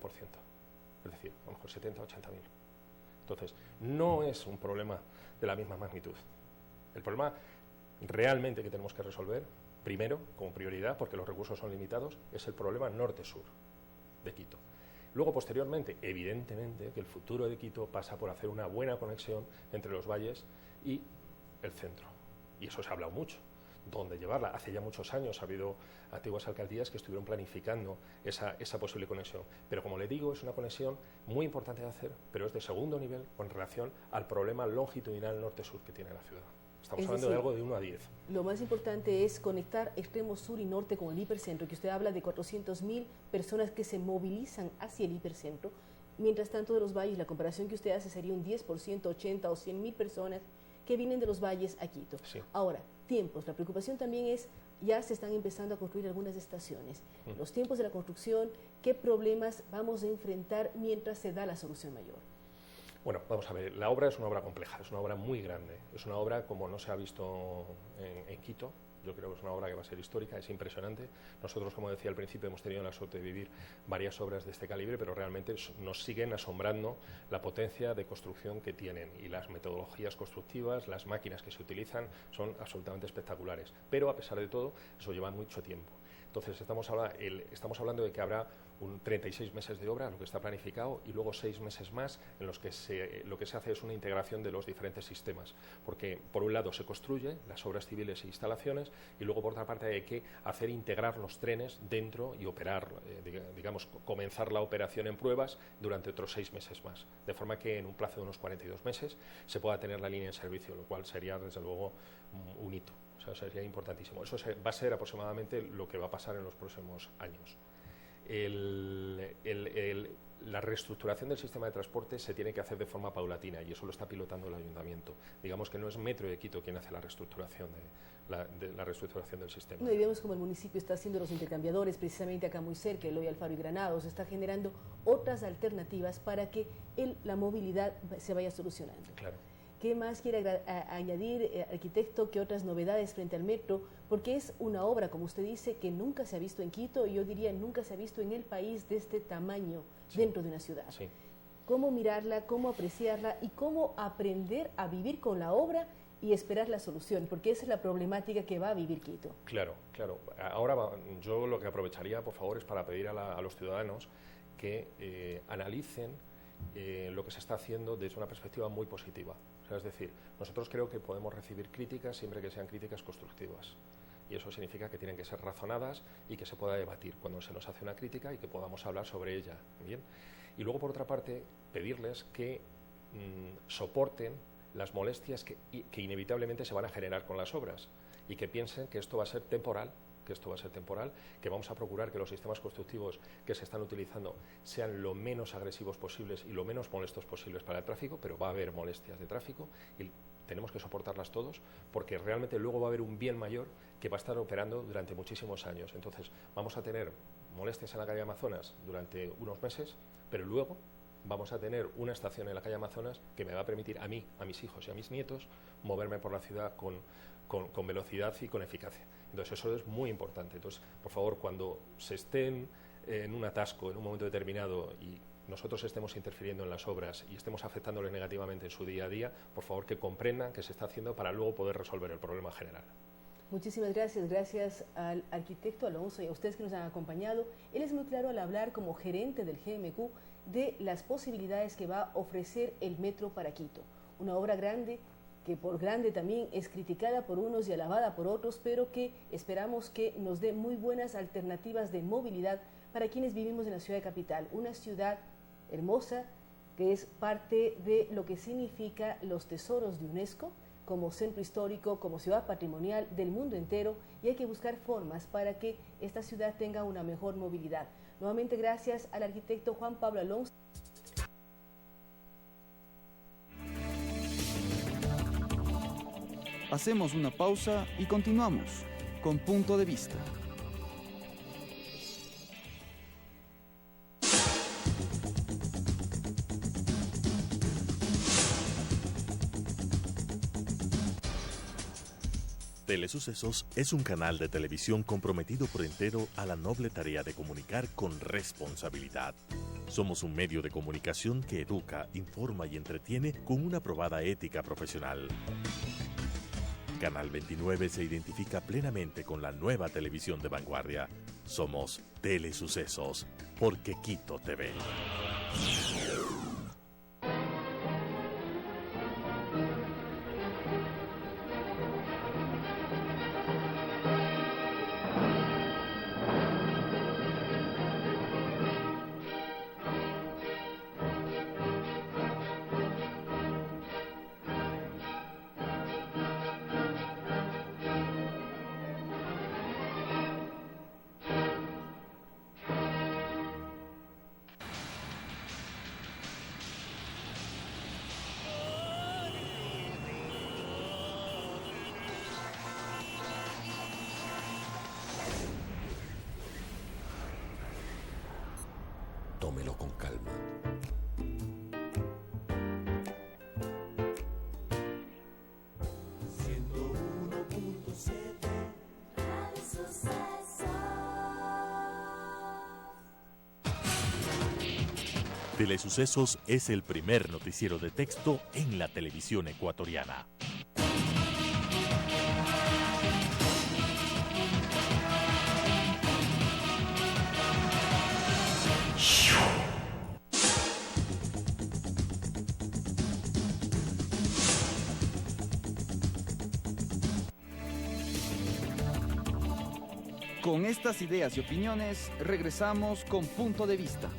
Es decir, a lo mejor 70.000 o 80.000. Entonces, no es un problema de la misma magnitud. El problema realmente que tenemos que resolver, primero, como prioridad, porque los recursos son limitados, es el problema norte-sur de Quito. Luego, posteriormente, evidentemente, que el futuro de Quito pasa por hacer una buena conexión entre los valles y el centro. Y eso se ha hablado mucho. ¿Dónde llevarla? Hace ya muchos años ha habido antiguas alcaldías que estuvieron planificando esa posible conexión. Pero, como le digo, es una conexión muy importante de hacer, pero es de segundo nivel con relación al problema longitudinal norte-sur que tiene la ciudad. Estamos hablando de algo de 1 a 10. Lo más importante es conectar extremo sur y norte con el hipercentro, que usted habla de 400.000 personas que se movilizan hacia el hipercentro. Mientras tanto, de los valles, la comparación que usted hace sería un 10%, 80 o 100.000 personas que vienen de los valles a Quito. Sí. Ahora, tiempos. La preocupación también es, ya se están empezando a construir algunas estaciones. Los tiempos de la construcción, ¿qué problemas vamos a enfrentar mientras se da la solución mayor? Bueno, vamos a ver, la obra es una obra compleja, es una obra muy grande, es una obra como no se ha visto en Quito, Yo creo que es una obra que va a ser histórica, es impresionante. Nosotros, como decía al principio, hemos tenido la suerte de vivir varias obras de este calibre, pero realmente nos siguen asombrando la potencia de construcción que tienen, y las metodologías constructivas, las máquinas que se utilizan son absolutamente espectaculares. Pero a pesar de todo, eso lleva mucho tiempo. Entonces estamos hablando de que habrá 36 meses de obra, lo que está planificado, y luego 6 meses más en los que lo que se hace es una integración de los diferentes sistemas, porque por un lado se construye las obras civiles e instalaciones, y luego por otra parte hay que hacer integrar los trenes dentro y operar, digamos, comenzar la operación en pruebas durante otros 6 meses más, de forma que en un plazo de unos 42 meses se pueda tener la línea en servicio, lo cual sería desde luego un hito. O sea, sería importantísimo. Eso va a ser aproximadamente lo que va a pasar en los próximos años. La reestructuración del sistema de transporte se tiene que hacer de forma paulatina, y eso lo está pilotando el ayuntamiento. Digamos que no es Metro de Quito quien hace la reestructuración del sistema. No, y vemos como el municipio está haciendo los intercambiadores, precisamente acá muy cerca, Eloy Alfaro y Granados, está generando otras alternativas para que la movilidad se vaya solucionando. Claro. ¿Qué más quiere añadir, arquitecto, que otras novedades frente al metro? Porque es una obra, como usted dice, que nunca se ha visto en Quito, y yo diría nunca se ha visto en el país de este tamaño, sí, dentro de una ciudad. Sí. ¿Cómo mirarla, cómo apreciarla y cómo aprender a vivir con la obra y esperar la solución? Porque esa es la problemática que va a vivir Quito. Claro, claro. Ahora yo lo que aprovecharía, por favor, es para pedir a los ciudadanos que analicen lo que se está haciendo desde una perspectiva muy positiva. Es decir, nosotros creo que podemos recibir críticas siempre que sean críticas constructivas, y eso significa que tienen que ser razonadas y que se pueda debatir cuando se nos hace una crítica y que podamos hablar sobre ella. ¿Bien? Y luego, por otra parte, pedirles que soporten las molestias que inevitablemente se van a generar con las obras, y que piensen que esto va a ser temporal, que vamos a procurar que los sistemas constructivos que se están utilizando sean lo menos agresivos posibles y lo menos molestos posibles para el tráfico, pero va a haber molestias de tráfico y tenemos que soportarlas todos, porque realmente luego va a haber un bien mayor que va a estar operando durante muchísimos años. Entonces vamos a tener molestias en la calle Amazonas durante unos meses, pero luego vamos a tener una estación en la calle Amazonas que me va a permitir a mí, a mis hijos y a mis nietos moverme por la ciudad con velocidad y con eficacia. Entonces eso es muy importante. Entonces, por favor, cuando se estén en un atasco en un momento determinado y nosotros estemos interfiriendo en las obras y estemos afectándoles negativamente en su día a día, por favor que comprendan que se está haciendo para luego poder resolver el problema general. Muchísimas gracias, gracias al arquitecto Alonso y a ustedes que nos han acompañado. Él es muy claro al hablar como gerente del GMQ de las posibilidades que va a ofrecer el metro para Quito. Una obra grande que por grande también es criticada por unos y alabada por otros, pero que esperamos que nos dé muy buenas alternativas de movilidad para quienes vivimos en la ciudad capital, una ciudad hermosa que es parte de lo que significa los tesoros de UNESCO, como centro histórico, como ciudad patrimonial del mundo entero, y hay que buscar formas para que esta ciudad tenga una mejor movilidad. Nuevamente gracias al arquitecto Juan Pablo Alonso. Hacemos una pausa y continuamos con Punto de Vista. Telesucesos es un canal de televisión comprometido por entero a la noble tarea de comunicar con responsabilidad. Somos un medio de comunicación que educa, informa y entretiene con una probada ética profesional. Canal 29 se identifica plenamente con la nueva televisión de vanguardia. Somos Telesucesos, porque Quito te ve. Tómelo con calma. Telesucesos es el primer noticiero de texto en la televisión ecuatoriana. Con estas ideas y opiniones, regresamos con Punto de Vista.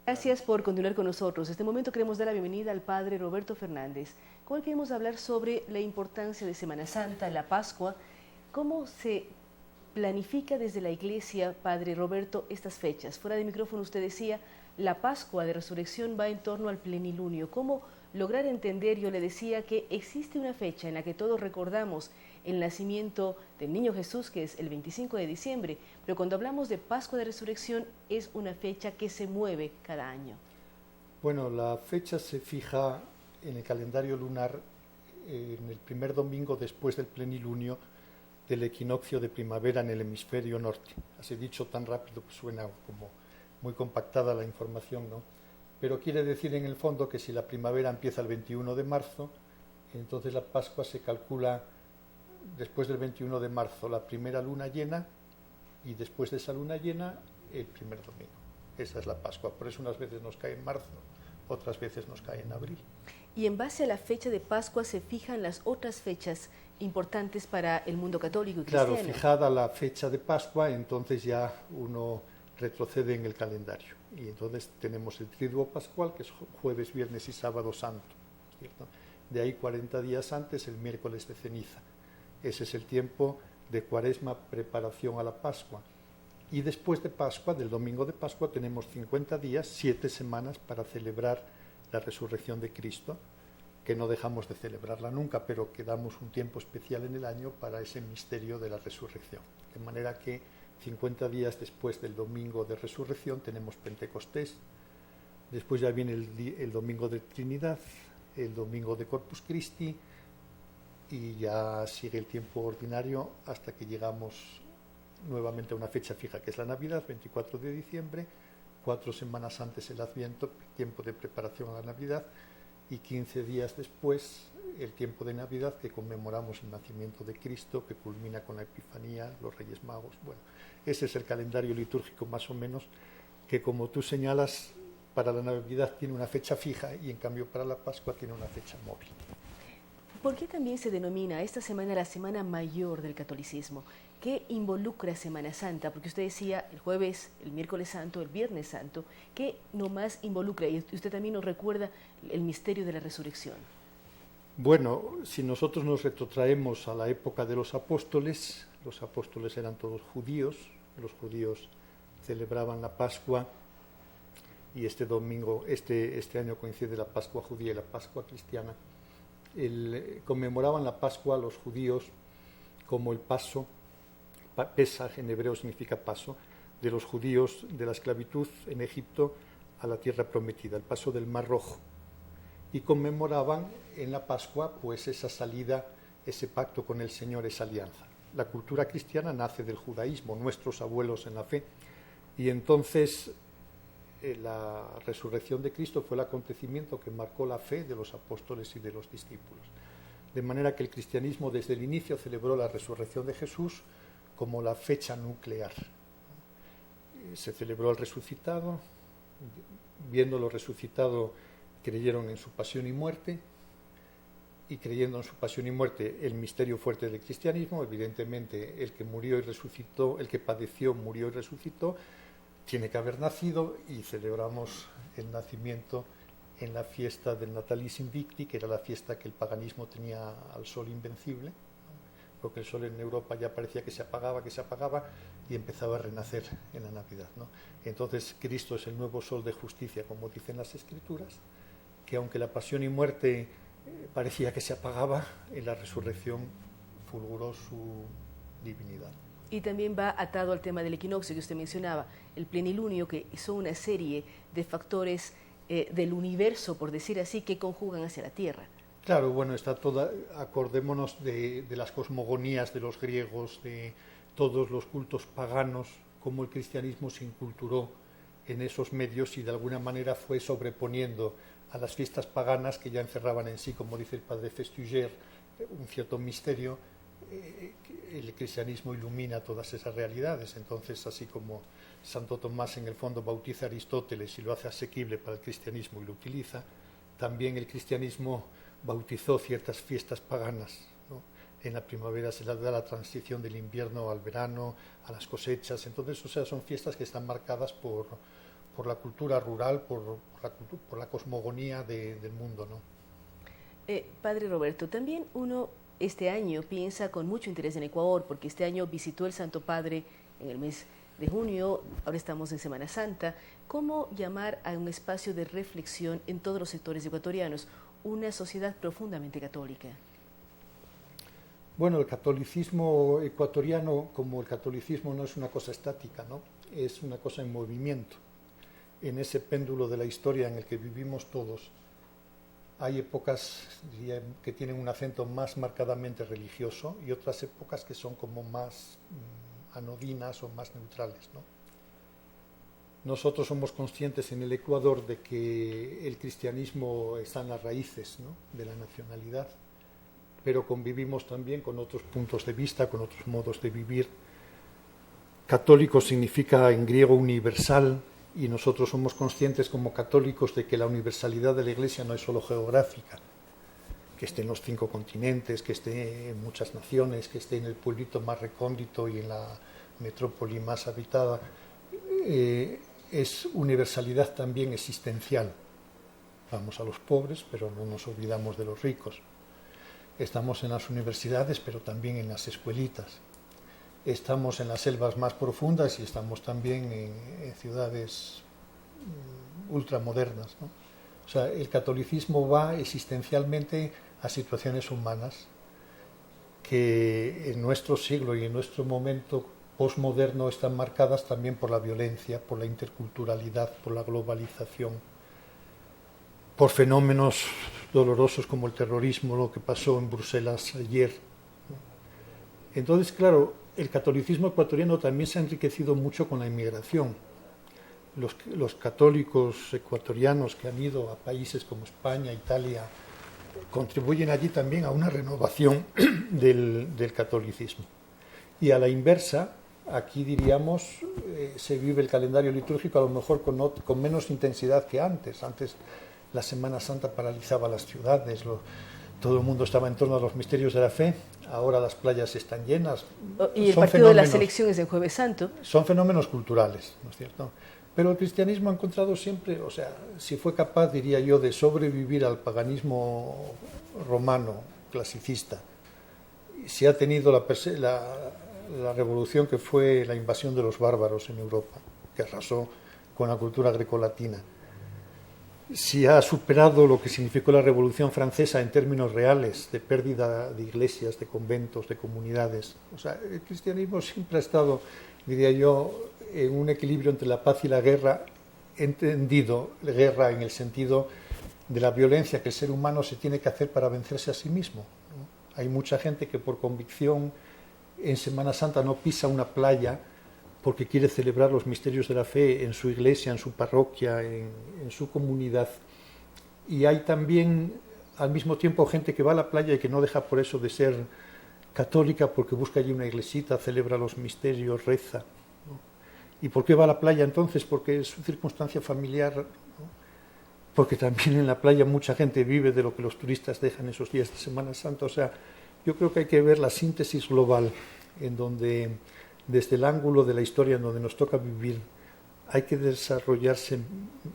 Gracias por continuar con nosotros. En este momento queremos dar la bienvenida al padre Roberto Fernández, con el que queremos hablar sobre la importancia de Semana Santa, la Pascua. ¿Cómo se planifica desde la Iglesia, padre Roberto, estas fechas? Fuera de micrófono usted decía, la Pascua de Resurrección va en torno al plenilunio. ¿Cómo lograr entender? Yo le decía que existe una fecha en la que todos recordamos el nacimiento del niño Jesús, que es el 25 de diciembre, pero cuando hablamos de Pascua de Resurrección es una fecha que se mueve cada año. Bueno, la fecha se fija en el calendario lunar en el primer domingo después del plenilunio del equinoccio de primavera en el hemisferio norte. Así dicho tan rápido, pues suena como muy compactada la información, ¿no? Pero quiere decir en el fondo que si la primavera empieza el 21 de marzo, entonces la Pascua se calcula después del 21 de marzo, la primera luna llena, y después de esa luna llena, el primer domingo. Esa es la Pascua. Por eso unas veces nos cae en marzo, otras veces nos cae en abril. Y en base a la fecha de Pascua se fijan las otras fechas importantes para el mundo católico y cristiano. Claro, fijada la fecha de Pascua, entonces ya uno retrocede en el calendario. Y entonces tenemos el Triduo Pascual, que es jueves, viernes y sábado santo, ¿cierto? De ahí 40 días antes, el miércoles de ceniza. Ese es el tiempo de Cuaresma, preparación a la Pascua. Y después de Pascua, del domingo de Pascua, tenemos 50 días, 7 semanas para celebrar la resurrección de Cristo, que no dejamos de celebrarla nunca, pero que damos un tiempo especial en el año para ese misterio de la resurrección. De manera que 50 días después del domingo de resurrección tenemos Pentecostés, después ya viene el domingo de Trinidad, el domingo de Corpus Christi, y ya sigue el tiempo ordinario hasta que llegamos nuevamente a una fecha fija, que es la Navidad, 24 de diciembre, 4 semanas antes el Adviento, tiempo de preparación a la Navidad, y 15 días después el tiempo de Navidad, que conmemoramos el nacimiento de Cristo, que culmina con la Epifanía, los Reyes Magos. Bueno, ese es el calendario litúrgico más o menos, que como tú señalas, para la Navidad tiene una fecha fija y en cambio para la Pascua tiene una fecha móvil. ¿Por qué también se denomina esta semana la Semana Mayor del catolicismo? ¿Qué involucra Semana Santa? Porque usted decía el jueves, el miércoles santo, el viernes santo. ¿Qué nomás involucra? Y usted también nos recuerda el misterio de la resurrección. Bueno, si nosotros nos retrotraemos a la época de los apóstoles eran todos judíos, los judíos celebraban la Pascua, y este domingo, este año coincide la Pascua judía y la Pascua cristiana. Conmemoraban la Pascua los judíos como el paso, Pesaj en hebreo significa paso, de los judíos de la esclavitud en Egipto a la tierra prometida, el paso del Mar Rojo. Y conmemoraban en la Pascua pues esa salida, ese pacto con el Señor, esa alianza. La cultura cristiana nace del judaísmo, nuestros abuelos en la fe, y entonces la resurrección de Cristo fue el acontecimiento que marcó la fe de los apóstoles y de los discípulos. De manera que el cristianismo desde el inicio celebró la resurrección de Jesús como la fecha nuclear. Se celebró al resucitado, viéndolo resucitado creyeron en su pasión y muerte, y creyendo en su pasión y muerte el misterio fuerte del cristianismo, evidentemente el que murió y resucitó, el que padeció, murió y resucitó, tiene que haber nacido, y celebramos el nacimiento en la fiesta del Natalis Invicti, que era la fiesta que el paganismo tenía al sol invencible, porque el sol en Europa ya parecía que se apagaba, y empezaba a renacer en la Navidad, ¿no? Entonces Cristo es el nuevo sol de justicia, como dicen las Escrituras, que aunque la pasión y muerte parecía que se apagaba, en la resurrección fulguró su divinidad. Y también va atado al tema del equinoccio que usted mencionaba, el plenilunio, que son una serie de factores del universo, por decir así, que conjugan hacia la Tierra. Claro, bueno, está toda, acordémonos de las cosmogonías de los griegos, de todos los cultos paganos, cómo el cristianismo se inculturó en esos medios y de alguna manera fue sobreponiendo a las fiestas paganas que ya encerraban en sí, como dice el padre Festuger, un cierto misterio. El cristianismo ilumina todas esas realidades. Entonces, así como Santo Tomás en el fondo bautiza a Aristóteles y lo hace asequible para el cristianismo y lo utiliza, también el cristianismo bautizó ciertas fiestas paganas, ¿no? En la primavera se le da la transición del invierno al verano, a las cosechas. Entonces, o sea, son fiestas que están marcadas por la cultura rural, por la cosmogonía del mundo, ¿no? Padre Roberto, también uno este año piensa con mucho interés en Ecuador, porque este año visitó el Santo Padre en el mes de junio, ahora estamos en Semana Santa. ¿Cómo llamar a un espacio de reflexión en todos los sectores ecuatorianos, una sociedad profundamente católica? Bueno, el catolicismo ecuatoriano, como el catolicismo no es una cosa estática, ¿no? Es una cosa en movimiento. En ese péndulo de la historia en el que vivimos todos, hay épocas, diría, que tienen un acento más marcadamente religioso y otras épocas que son como más anodinas o más neutrales, ¿no? Nosotros somos conscientes en el Ecuador de que el cristianismo está en las raíces, ¿no?, de la nacionalidad, pero convivimos también con otros puntos de vista, con otros modos de vivir. Católico significa en griego universal, y nosotros somos conscientes como católicos de que la universalidad de la Iglesia no es solo geográfica, que esté en los 5 continentes, que esté en muchas naciones, que esté en el pueblito más recóndito y en la metrópoli más habitada. Es universalidad también existencial. Vamos a los pobres, pero no nos olvidamos de los ricos. Estamos en las universidades, pero también en las escuelitas. Estamos en las selvas más profundas y estamos también en ciudades ultramodernas, ¿no? O sea, el catolicismo va existencialmente a situaciones humanas que en nuestro siglo y en nuestro momento posmoderno están marcadas también por la violencia, por la interculturalidad, por la globalización, por fenómenos dolorosos como el terrorismo, lo que pasó en Bruselas ayer, ¿no? Entonces, claro, el catolicismo ecuatoriano también se ha enriquecido mucho con la inmigración. Los católicos ecuatorianos que han ido a países como España, Italia, contribuyen allí también a una renovación del catolicismo. Y a la inversa, aquí diríamos, se vive el calendario litúrgico a lo mejor con menos intensidad que antes. Antes la Semana Santa paralizaba las ciudades, todo el mundo estaba en torno a los misterios de la fe. Ahora las playas están llenas. Y el partido de las elecciones en Jueves Santo. Son fenómenos culturales, ¿no es cierto? Pero el cristianismo ha encontrado siempre, o sea, si fue capaz, diría yo, de sobrevivir al paganismo romano, clasicista, si ha tenido la revolución que fue la invasión de los bárbaros en Europa, que arrasó con la cultura grecolatina, si ha superado lo que significó la Revolución Francesa en términos reales, de pérdida de iglesias, de conventos, de comunidades. O sea, el cristianismo siempre ha estado, diría yo, en un equilibrio entre la paz y la guerra, entendido la guerra en el sentido de la violencia que el ser humano se tiene que hacer para vencerse a sí mismo, ¿no? Hay mucha gente que por convicción en Semana Santa no pisa una playa porque quiere celebrar los misterios de la fe en su iglesia, en su parroquia, en su comunidad. Y hay también, al mismo tiempo, gente que va a la playa y que no deja por eso de ser católica, porque busca allí una iglesita, celebra los misterios, reza, ¿no? ¿Y por qué va a la playa entonces? Porque es su circunstancia familiar, ¿no? Porque también en la playa mucha gente vive de lo que los turistas dejan esos días de Semana Santa. O sea, yo creo que hay que ver la síntesis global, en donde, desde el ángulo de la historia en donde nos toca vivir, hay que desarrollarse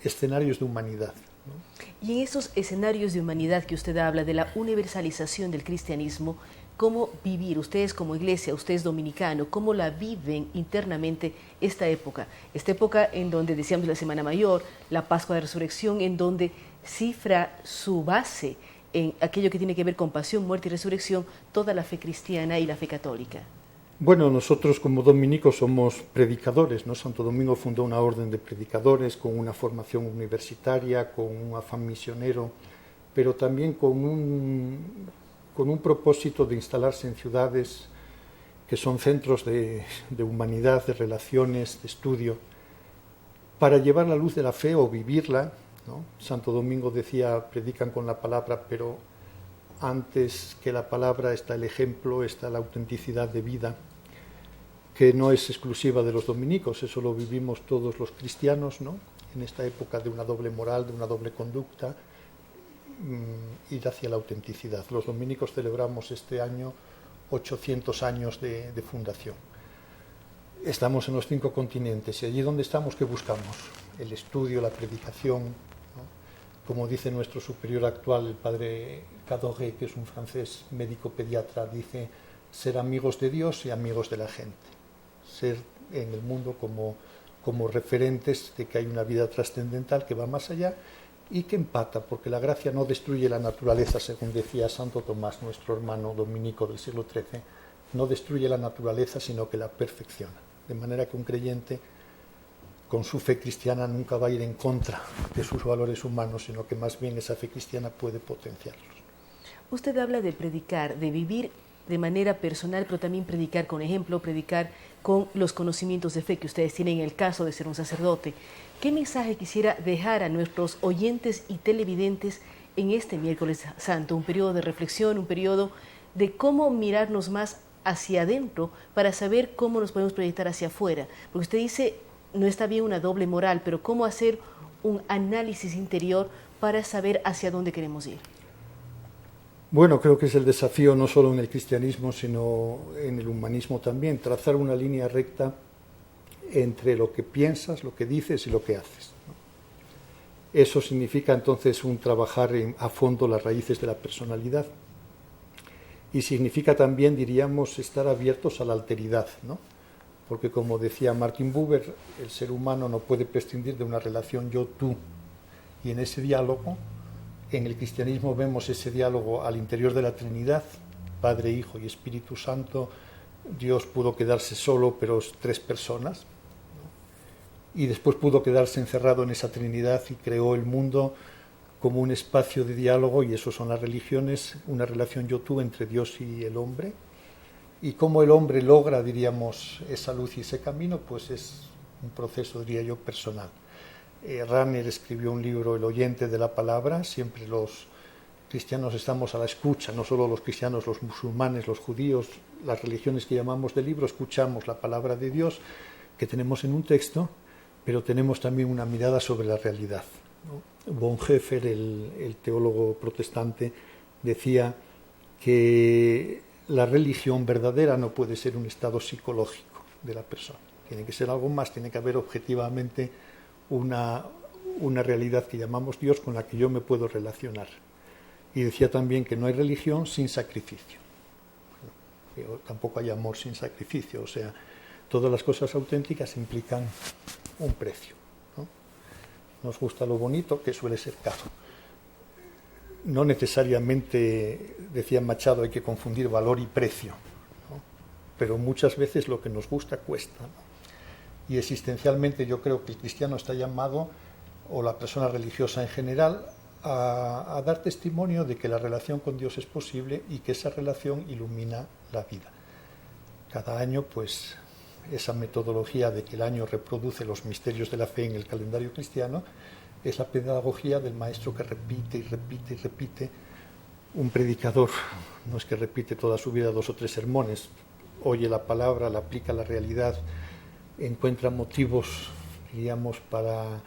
escenarios de humanidad, ¿no? Y en esos escenarios de humanidad que usted habla, de la universalización del cristianismo, ¿cómo vivir ustedes como iglesia, ustedes dominicano, cómo la viven internamente esta época? Esta época en donde decíamos la Semana Mayor, la Pascua de Resurrección, en donde cifra su base en aquello que tiene que ver con pasión, muerte y resurrección, toda la fe cristiana y la fe católica. Bueno, nosotros como dominicos somos predicadores, ¿no? Santo Domingo fundó una orden de predicadores con una formación universitaria, con un afán misionero, pero también con un propósito de instalarse en ciudades que son centros de humanidad, de relaciones, de estudio, para llevar la luz de la fe o vivirla, ¿no? Santo Domingo decía, predican con la palabra, pero antes que la palabra está el ejemplo, está la autenticidad de vida, que no es exclusiva de los dominicos, eso lo vivimos todos los cristianos, ¿no? En esta época de una doble moral, de una doble conducta, ir hacia la autenticidad. Los dominicos celebramos este año 800 años de fundación. Estamos en los 5 continentes y allí donde estamos, ¿qué buscamos? El estudio, la predicación, ¿no? Como dice nuestro superior actual, el padre Cadoré, que es un francés médico pediatra, dice ser amigos de Dios y amigos de la gente, ser en el mundo como referentes de que hay una vida trascendental que va más allá y que empata, porque la gracia no destruye la naturaleza, según decía Santo Tomás, nuestro hermano dominico del siglo XIII, no destruye la naturaleza, sino que la perfecciona. De manera que un creyente, con su fe cristiana, nunca va a ir en contra de sus valores humanos, sino que más bien esa fe cristiana puede potenciarlos. Usted habla de predicar, de vivir de manera personal, pero también predicar con ejemplo, predicar con los conocimientos de fe que ustedes tienen en el caso de ser un sacerdote. ¿Qué mensaje quisiera dejar a nuestros oyentes y televidentes en este miércoles santo? Un periodo de reflexión, un periodo de cómo mirarnos más hacia adentro para saber cómo nos podemos proyectar hacia afuera. Porque usted dice, no está bien una doble moral, pero cómo hacer un análisis interior para saber hacia dónde queremos ir. Bueno, creo que es el desafío no solo en el cristianismo, sino en el humanismo también, trazar una línea recta entre lo que piensas, lo que dices y lo que haces, ¿no? Eso significa entonces un trabajar a fondo las raíces de la personalidad y significa también, diríamos, estar abiertos a la alteridad, ¿no? Porque como decía Martin Buber, el ser humano no puede prescindir de una relación yo-tú, y en ese diálogo, en el cristianismo vemos ese diálogo al interior de la Trinidad, Padre, Hijo y Espíritu Santo. Dios pudo quedarse solo, pero 3 personas, ¿no? Y después pudo quedarse encerrado en esa Trinidad y creó el mundo como un espacio de diálogo, y eso son las religiones, una relación yo-tú entre Dios y el hombre. Y cómo el hombre logra, diríamos, esa luz y ese camino, pues es un proceso, diría yo, personal. Rahner escribió un libro, El oyente de la palabra. Siempre los cristianos estamos a la escucha, no solo los cristianos, los musulmanes, los judíos, las religiones que llamamos de libro, escuchamos la palabra de Dios que tenemos en un texto, pero tenemos también una mirada sobre la realidad, ¿no? Bonhoeffer, el teólogo protestante, decía que la religión verdadera no puede ser un estado psicológico de la persona, tiene que ser algo más, tiene que haber objetivamente una realidad que llamamos Dios con la que yo me puedo relacionar. Y decía también que no hay religión sin sacrificio. Bueno, tampoco hay amor sin sacrificio. O sea, todas las cosas auténticas implican un precio, ¿no? Nos gusta lo bonito, que suele ser caro. No necesariamente, decía Machado, hay que confundir valor y precio, ¿no? Pero muchas veces lo que nos gusta cuesta, ¿no? Y existencialmente yo creo que el cristiano está llamado, o la persona religiosa en general, a dar testimonio de que la relación con Dios es posible y que esa relación ilumina la vida. Cada año, pues, esa metodología de que el año reproduce los misterios de la fe en el calendario cristiano es la pedagogía del maestro que repite y repite y repite. Un predicador no es que repite toda su vida 2 o 3 sermones, oye la palabra, la aplica a la realidad, encuentra motivos, diríamos, para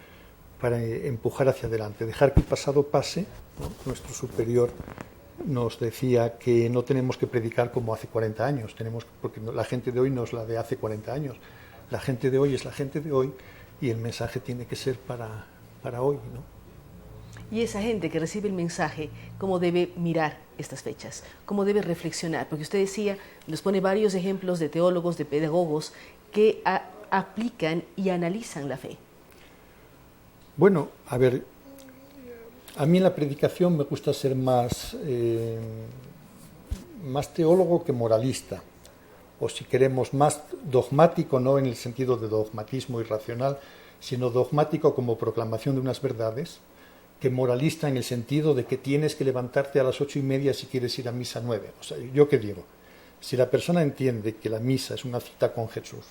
empujar hacia adelante, dejar que el pasado pase, ¿no? Nuestro superior nos decía que no tenemos que predicar como hace 40 años, porque la gente de hoy no es la de hace 40 años, la gente de hoy es la gente de hoy y el mensaje tiene que ser para hoy, ¿no? Y esa gente que recibe el mensaje, ¿cómo debe mirar estas fechas? ¿Cómo debe reflexionar? Porque usted decía, nos pone varios ejemplos de teólogos, de pedagogos que aplican y analizan la fe. Bueno, a ver, a mí en la predicación me gusta ser más teólogo que moralista. o si queremos más dogmático, no en el sentido de dogmatismo irracional, sino dogmático como proclamación de unas verdades, que moralista en el sentido de que tienes que levantarte a las 8:30 si quieres ir a misa 9. O sea, ¿yo qué digo? Si la persona entiende que la misa es una cita con Jesús,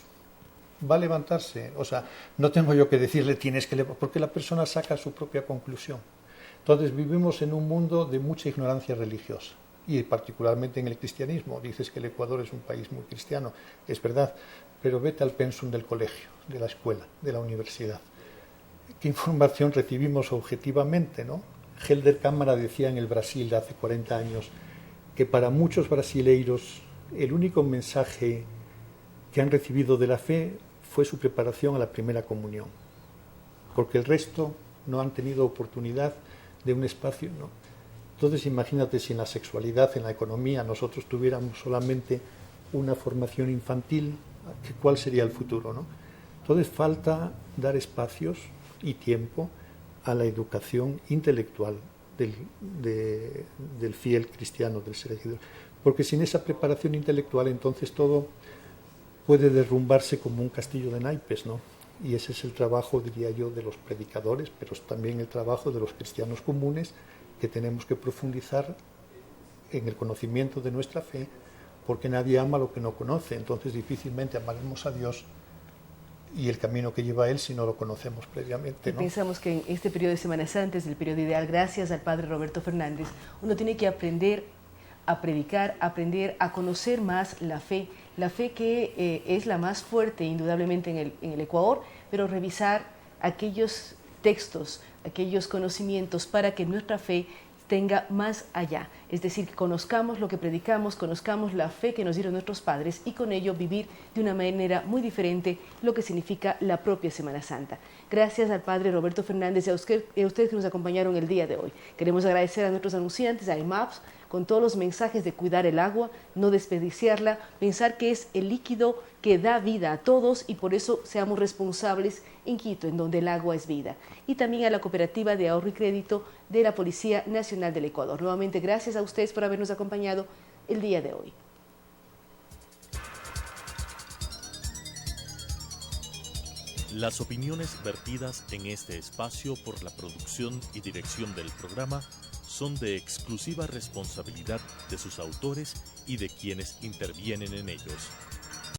va a levantarse. O sea, no tengo yo que decirle tienes que levantar, porque la persona saca su propia conclusión. Entonces vivimos en un mundo de mucha ignorancia religiosa, y particularmente en el cristianismo. Dices que el Ecuador es un país muy cristiano, es verdad, pero vete al pensum del colegio, de la escuela, de la universidad. ¿Qué información recibimos objetivamente, no? Helder Câmara decía en el Brasil de hace 40 años que para muchos brasileiros el único mensaje que han recibido de la fe fue su preparación a la primera comunión, porque el resto no han tenido oportunidad de un espacio, ¿no? Entonces imagínate si en la sexualidad, en la economía, nosotros tuviéramos solamente una formación infantil, ¿cuál sería el futuro, no? Entonces falta dar espacios y tiempo a la educación intelectual del fiel cristiano, del seguidor, porque sin esa preparación intelectual entonces todo puede derrumbarse como un castillo de naipes, ¿no? Y ese es el trabajo, diría yo, de los predicadores, pero es también el trabajo de los cristianos comunes, que tenemos que profundizar en el conocimiento de nuestra fe, porque nadie ama lo que no conoce. Entonces difícilmente amaremos a Dios y el camino que lleva a Él si no lo conocemos previamente, ¿no? Pensamos que en este periodo de Semana Santa es el periodo ideal, gracias al Padre Roberto Fernández. Uno tiene que aprender a predicar, aprender a conocer más la fe que es la más fuerte indudablemente en el Ecuador, pero revisar aquellos textos, aquellos conocimientos para que nuestra fe tenga más allá, es decir, que conozcamos lo que predicamos, conozcamos la fe que nos dieron nuestros padres y con ello vivir de una manera muy diferente lo que significa la propia Semana Santa. Gracias al Padre Roberto Fernández y a ustedes que nos acompañaron el día de hoy. Queremos agradecer a nuestros anunciantes, a IMAPS, con todos los mensajes de cuidar el agua, no desperdiciarla, pensar que es el líquido que da vida a todos y por eso seamos responsables en Quito, en donde el agua es vida. Y también a la Cooperativa de Ahorro y Crédito de la Policía Nacional del Ecuador. Nuevamente, gracias a ustedes por habernos acompañado el día de hoy. Las opiniones vertidas en este espacio por la producción y dirección del programa son de exclusiva responsabilidad de sus autores y de quienes intervienen en ellos.